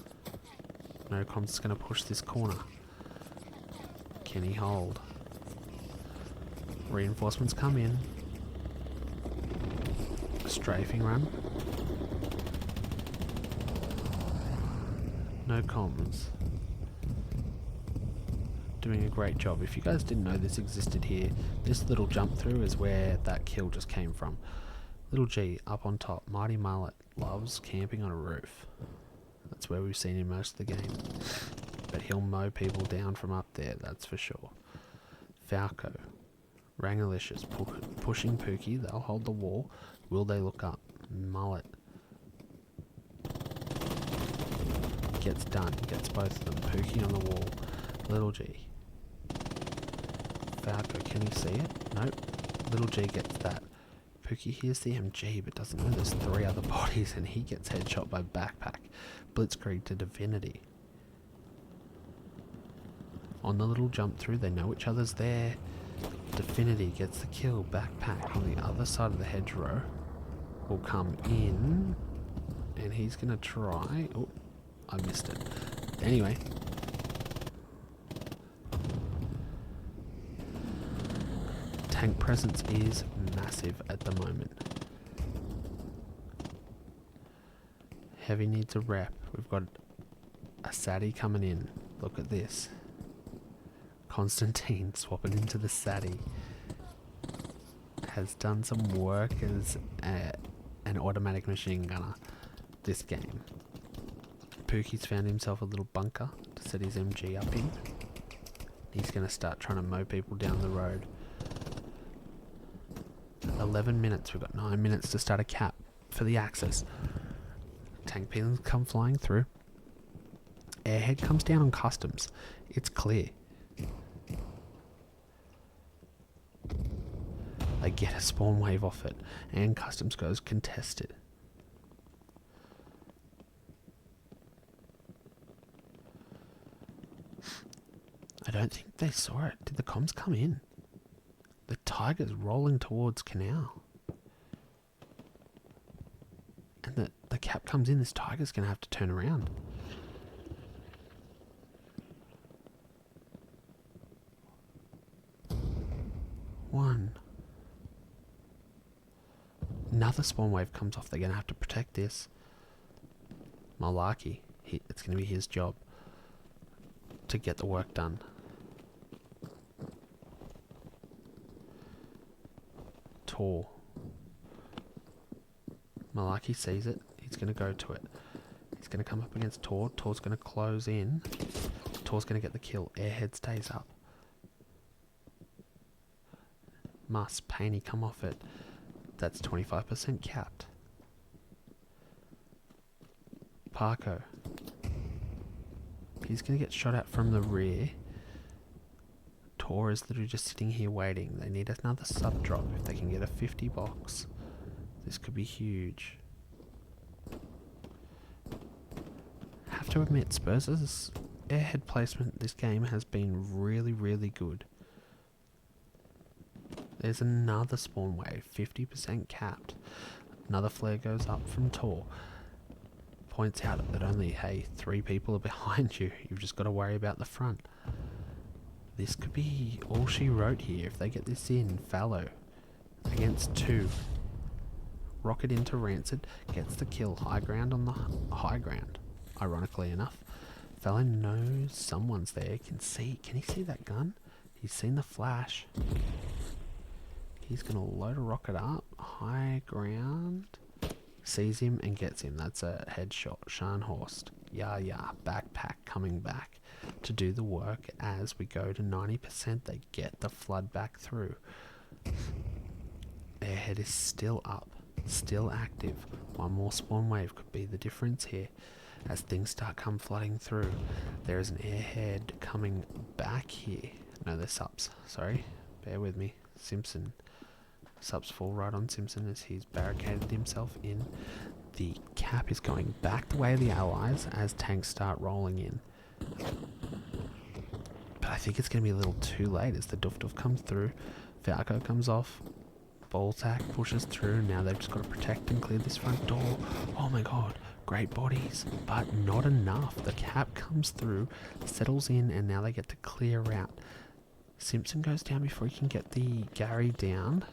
No comms is going to push this corner. Can he hold? Reinforcements come in. Strafing run. No comms. doing a great job. If you guys didn't know this existed here, this little jump through is where that kill just came from. Little G up on top. Mighty Mullet loves camping on a roof. That's where we've seen him most of the game. But he'll mow people down from up there, that's for sure. Falco. Rangalicious pushing Pookie. They'll hold the wall. Will they look up? Mullet. Gets done. Gets both of them. Pookie on the wall. Little G. Falco, can he see it? Nope. Little G gets that. Pookie hears the MG but doesn't know there's 3 other bodies, and he gets headshot by Backpack. Blitzkrieg to Divinity. On the little jump through, they know each other's there. Divinity gets the kill. Backpack on the other side of the hedgerow will come in, and he's going to try... Oh, I missed it. Anyway. Tank presence is massive at the moment. Heavy needs a rep. We've got a Sadie coming in. Look at this. Constantine swapping into the Sadie. Has done some work as an automatic machine gunner this game. Pookie's found himself a little bunker to set his MG up in. He's going to start trying to mow people down the road. 11 minutes. We've got 9 minutes to start a cap for the Axis. Tank peelings come flying through. Airhead comes down on customs. It's clear. They get a spawn wave off it, and customs goes contested. I don't think they saw it. Did the comms come in? The Tiger's rolling towards Canal. And the cap comes in. This Tiger's going to have to turn around. One. Another spawn wave comes off. They're going to have to protect this. Malarkey. It's going to be his job to get the work done. Tor. Malarkey sees it. He's going to go to it. He's going to come up against Tor. Tor's going to close in. Tor's going to get the kill. Airhead stays up. Must. Paney come off it. That's 25% capped. Parko. He's going to get shot at from the rear. Tor is literally just sitting here waiting. They need another sub drop. If they can get a 50 box, this could be huge. Have to admit, Spurs' airhead placement this game has been really, really good. There's another spawn wave, 50% capped. Another flare goes up from Tor. Points out that only, hey, 3 people are behind you. You've just got to worry about the front. This could be all she wrote here. If they get this in, Fallow against 2. Rocket into Rancid, gets the kill. High ground on the high ground. Ironically enough, Fallow knows someone's there. Can he see that gun? He's seen the flash. He's going to load a rocket up. High ground. Sees him and gets him. That's a headshot. Scharnhorst. Yeah. Backpack coming back to do the work. As we go to 90%, they get the flood back through. Airhead is still up. Still active. One more spawn wave could be the difference here. As things start come flooding through. There is an airhead coming back here. No, they're subs. Sorry. Bear with me. Simpson. Subs fall right on Simpson as he's barricaded himself in. The cap is going back the way of the Allies as tanks start rolling in. But I think it's going to be a little too late as the Duf comes through. Falco comes off. Boltac pushes through. Now they've just got to protect and clear this front door. Oh my god. Great bodies. But not enough. The cap comes through, settles in, and now they get to clear out. Simpson goes down before he can get the Gary down.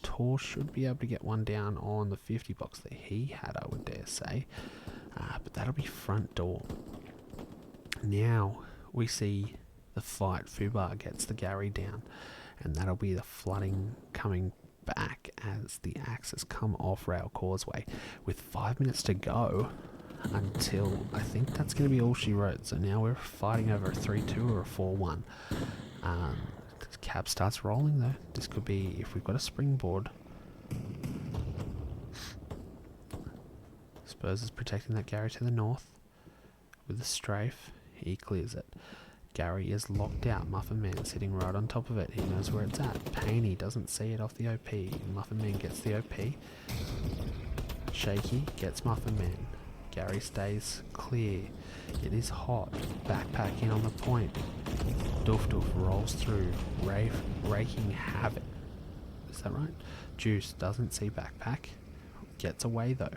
Tor should be able to get one down on the 50 box that he had, I would dare say. But that'll be front door. Now we see the fight. Fubar gets the Gary down, and that'll be the flooding coming back as the axes come off Rail Causeway with 5 minutes to go until I think that's going to be all she wrote. So now we're fighting over a 3-2 or a 4-1. Cab starts rolling though. This could be, if we've got a springboard. Spurs is protecting that Gary to the north with the strafe. He clears it. Gary is locked out. Muffin Man sitting right on top of it. He knows where it's at. Paney doesn't see it off the OP. Muffin Man gets the OP. Shaky gets Muffin Man. Gary stays clear. It is hot. Backpack in on the point. Doof Doof rolls through, raking havoc. Is that right? Juice doesn't see Backpack. Gets away though.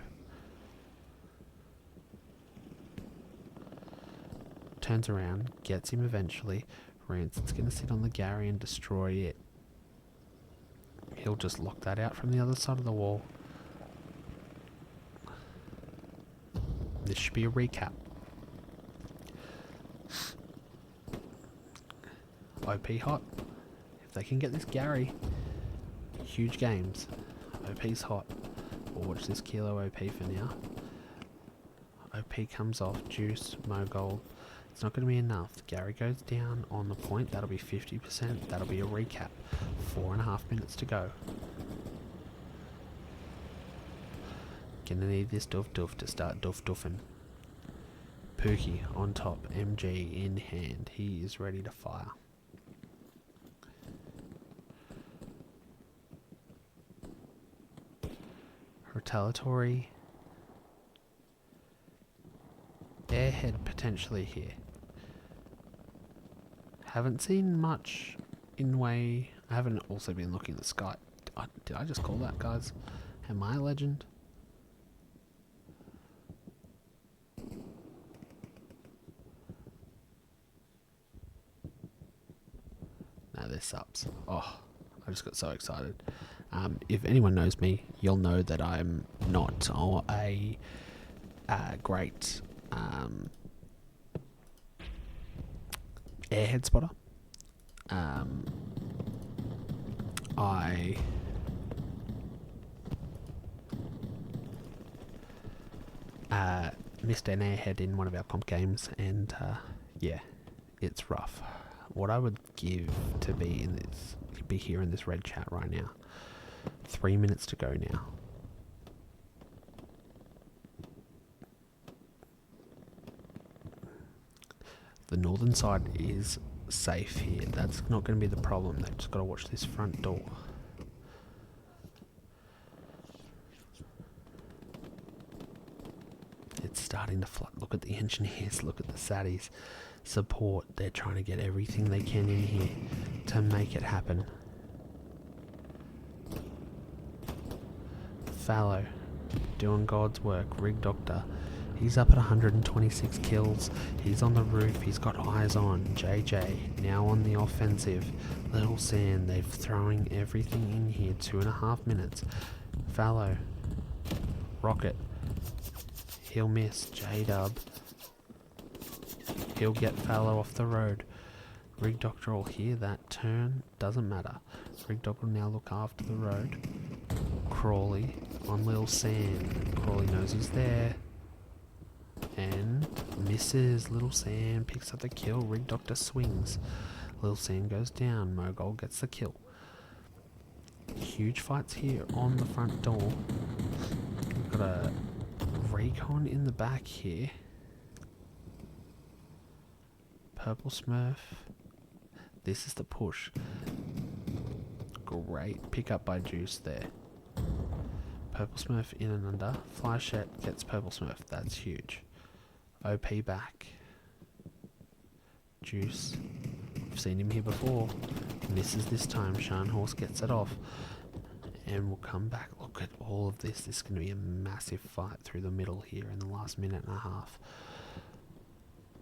Turns around, gets him eventually. Rancet's going to sit on the Gary and destroy it. He'll just lock that out from the other side of the wall. This should be a recap. OP hot. If they can get this Gary, huge games. OP's hot. We'll watch this Kilo OP for now. OP comes off. Juice, Mogold. It's not going to be enough. Gary goes down on the point. That'll be 50%. That'll be a recap. 4.5 minutes to go. Gonna need this Doof Doof to start Doof Doofing. Pookie on top. MG in hand. He is ready to fire. Retaliatory. Airhead potentially here. Haven't seen much in way. I haven't also been looking at the sky. Did I just call that, guys? Am I a legend? No, this subs. Oh, I just got so excited. If anyone knows me, you'll know that I'm not a great airhead spotter. I missed an airhead in one of our comp games, and yeah, it's rough. What I would give to be in this, be here in this red chat right now. 3 minutes to go now. The northern side is safe here. That's not going to be the problem. They've just got to watch this front door. It's starting to flood. Look at the engineers. Look at the saddies. Support. They're trying to get everything they can in here to make it happen. Fallow doing God's work. Rig Doctor. He's up at 126 kills. He's on the roof. He's got eyes on. JJ now on the offensive. Little Sand. They're throwing everything in here. 2.5 minutes. Fallow. Rocket. He'll miss. J-Dub. He'll get Fallow off the road. Rig Doctor will hear that turn. Doesn't matter. Rig Doctor will now look after the road. Crawley on Lil Sand. Crawley knows he's there. And misses. Little Sam picks up the kill. Rig Doctor swings. Little Sam goes down. Mogul gets the kill. Huge fights here on the front door. We've got a recon in the back here. Purple Smurf. This is the push. Great pick up by Juice there. Purple Smurf in and under. Flyshet gets Purple Smurf. That's huge. OP back. Juice. We've seen him here before. Misses this time. Shan Horse gets it off. And we'll come back. Look at all of this. This is going to be a massive fight through the middle here in the last minute and a half.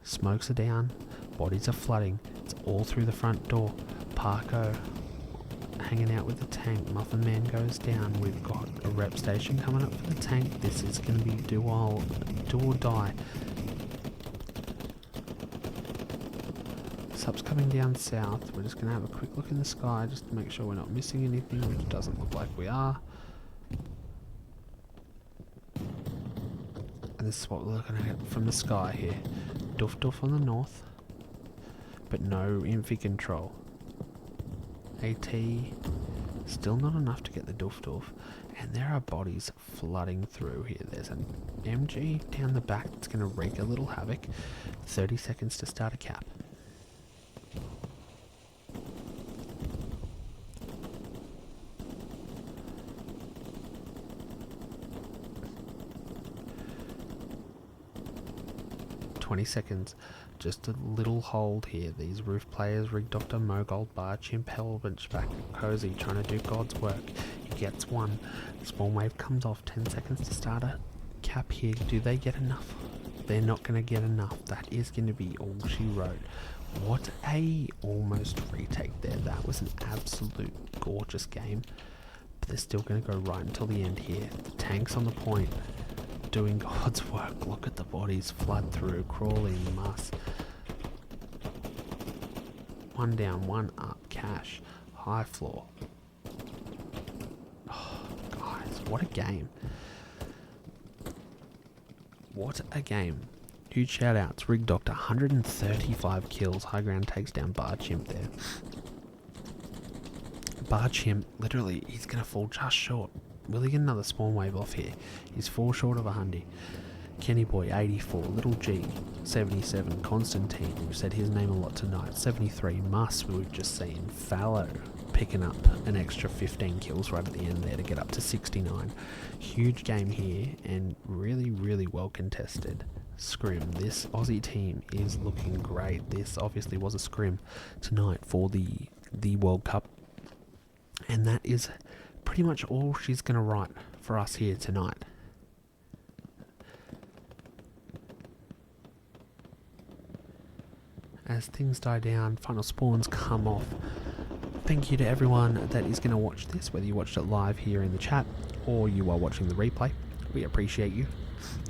Smokes are down. Bodies are flooding. It's all through the front door. Parko hanging out with the tank. Muffin Man goes down. We've got a rep station coming up for the tank. This is going to be do or die. Sub's coming down south. We're just going to have a quick look in the sky just to make sure we're not missing anything, which doesn't look like we are. And this is what we're looking at from the sky here. Doof doof on the north, but no infi control. AT, still not enough to get the doof doof. And there are bodies flooding through here. There's an MG down the back that's going to wreak a little havoc. 30 seconds to start a cap. Seconds. Just a little hold here. These roof players, Rig Doctor, Mogold, Bar, Chimp, Hellbench, back, Cozy, trying to do God's work. He gets one. Spawn wave comes off. 10 seconds to start a cap here. Do they get enough? They're not going to get enough. That is going to be all she wrote. What a almost retake there. That was an absolute gorgeous game. But they're still going to go right until the end here. The tank's on the point, doing God's work. Look at the bodies flood through, crawling muss. One down, one up, cash, high floor. Oh, guys, what a game. What a game. Huge shout outs. Rig Doctor, 135 kills. High ground takes down Bar Chimp there. Bar Chimp, literally, he's going to fall just short. Will he get another spawn wave off here? He's 4 short of 100. Kenny Boy, 84. Little G, 77. Constantine, we've said his name a lot tonight, 73. Muss, we've just seen. Fallow, picking up an extra 15 kills right at the end there to get up to 69. Huge game here, and really, really well contested. Scrim, this Aussie team is looking great. This obviously was a scrim tonight for the World Cup. And that is pretty much all she's going to write for us here tonight. As things die down, final spawns come off. Thank you to everyone that is going to watch this, whether you watched it live here in the chat or you are watching the replay. We appreciate you.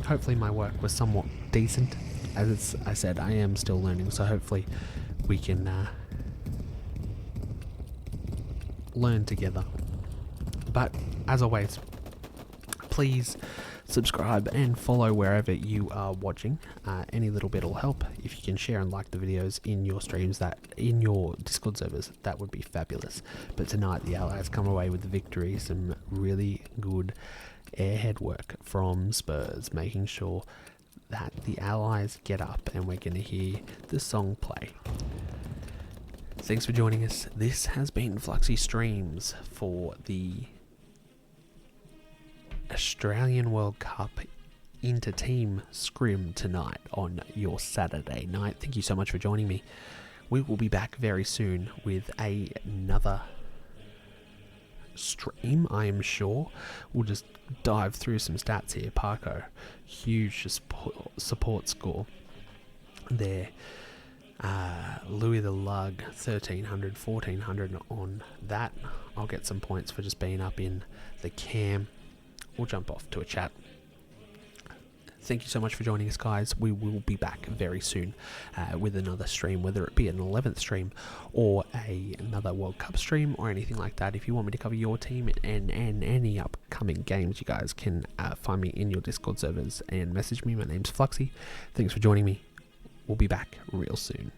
Hopefully my work was somewhat decent. As I said, I am still learning, so hopefully we can learn together. But as always, please subscribe and follow wherever you are watching. Any little bit will help. If you can share and like the videos in your streams, that in your Discord servers, that would be fabulous. But tonight the Allies come away with the victory. Some really good airhead work from Spurs, making sure that the Allies get up and we're going to hear the song play. Thanks for joining us. This has been Fluxy Streams for the Australian World Cup inter-team scrim tonight on your Saturday night. Thank you so much for joining me. We will be back very soon with another stream, I am sure. We'll just dive through some stats here. Parko, huge support score there. Louis the Lug, 1300, 1400 on that. I'll get some points for just being up in the cam. We'll jump off to a chat. Thank you so much for joining us, guys. We will be back very soon with another stream, whether it be an 11th stream or another World Cup stream or anything like that. If you want me to cover your team and any upcoming games, you guys can find me in your Discord servers and message me. My name's Fluxy. Thanks for joining me. We'll be back real soon.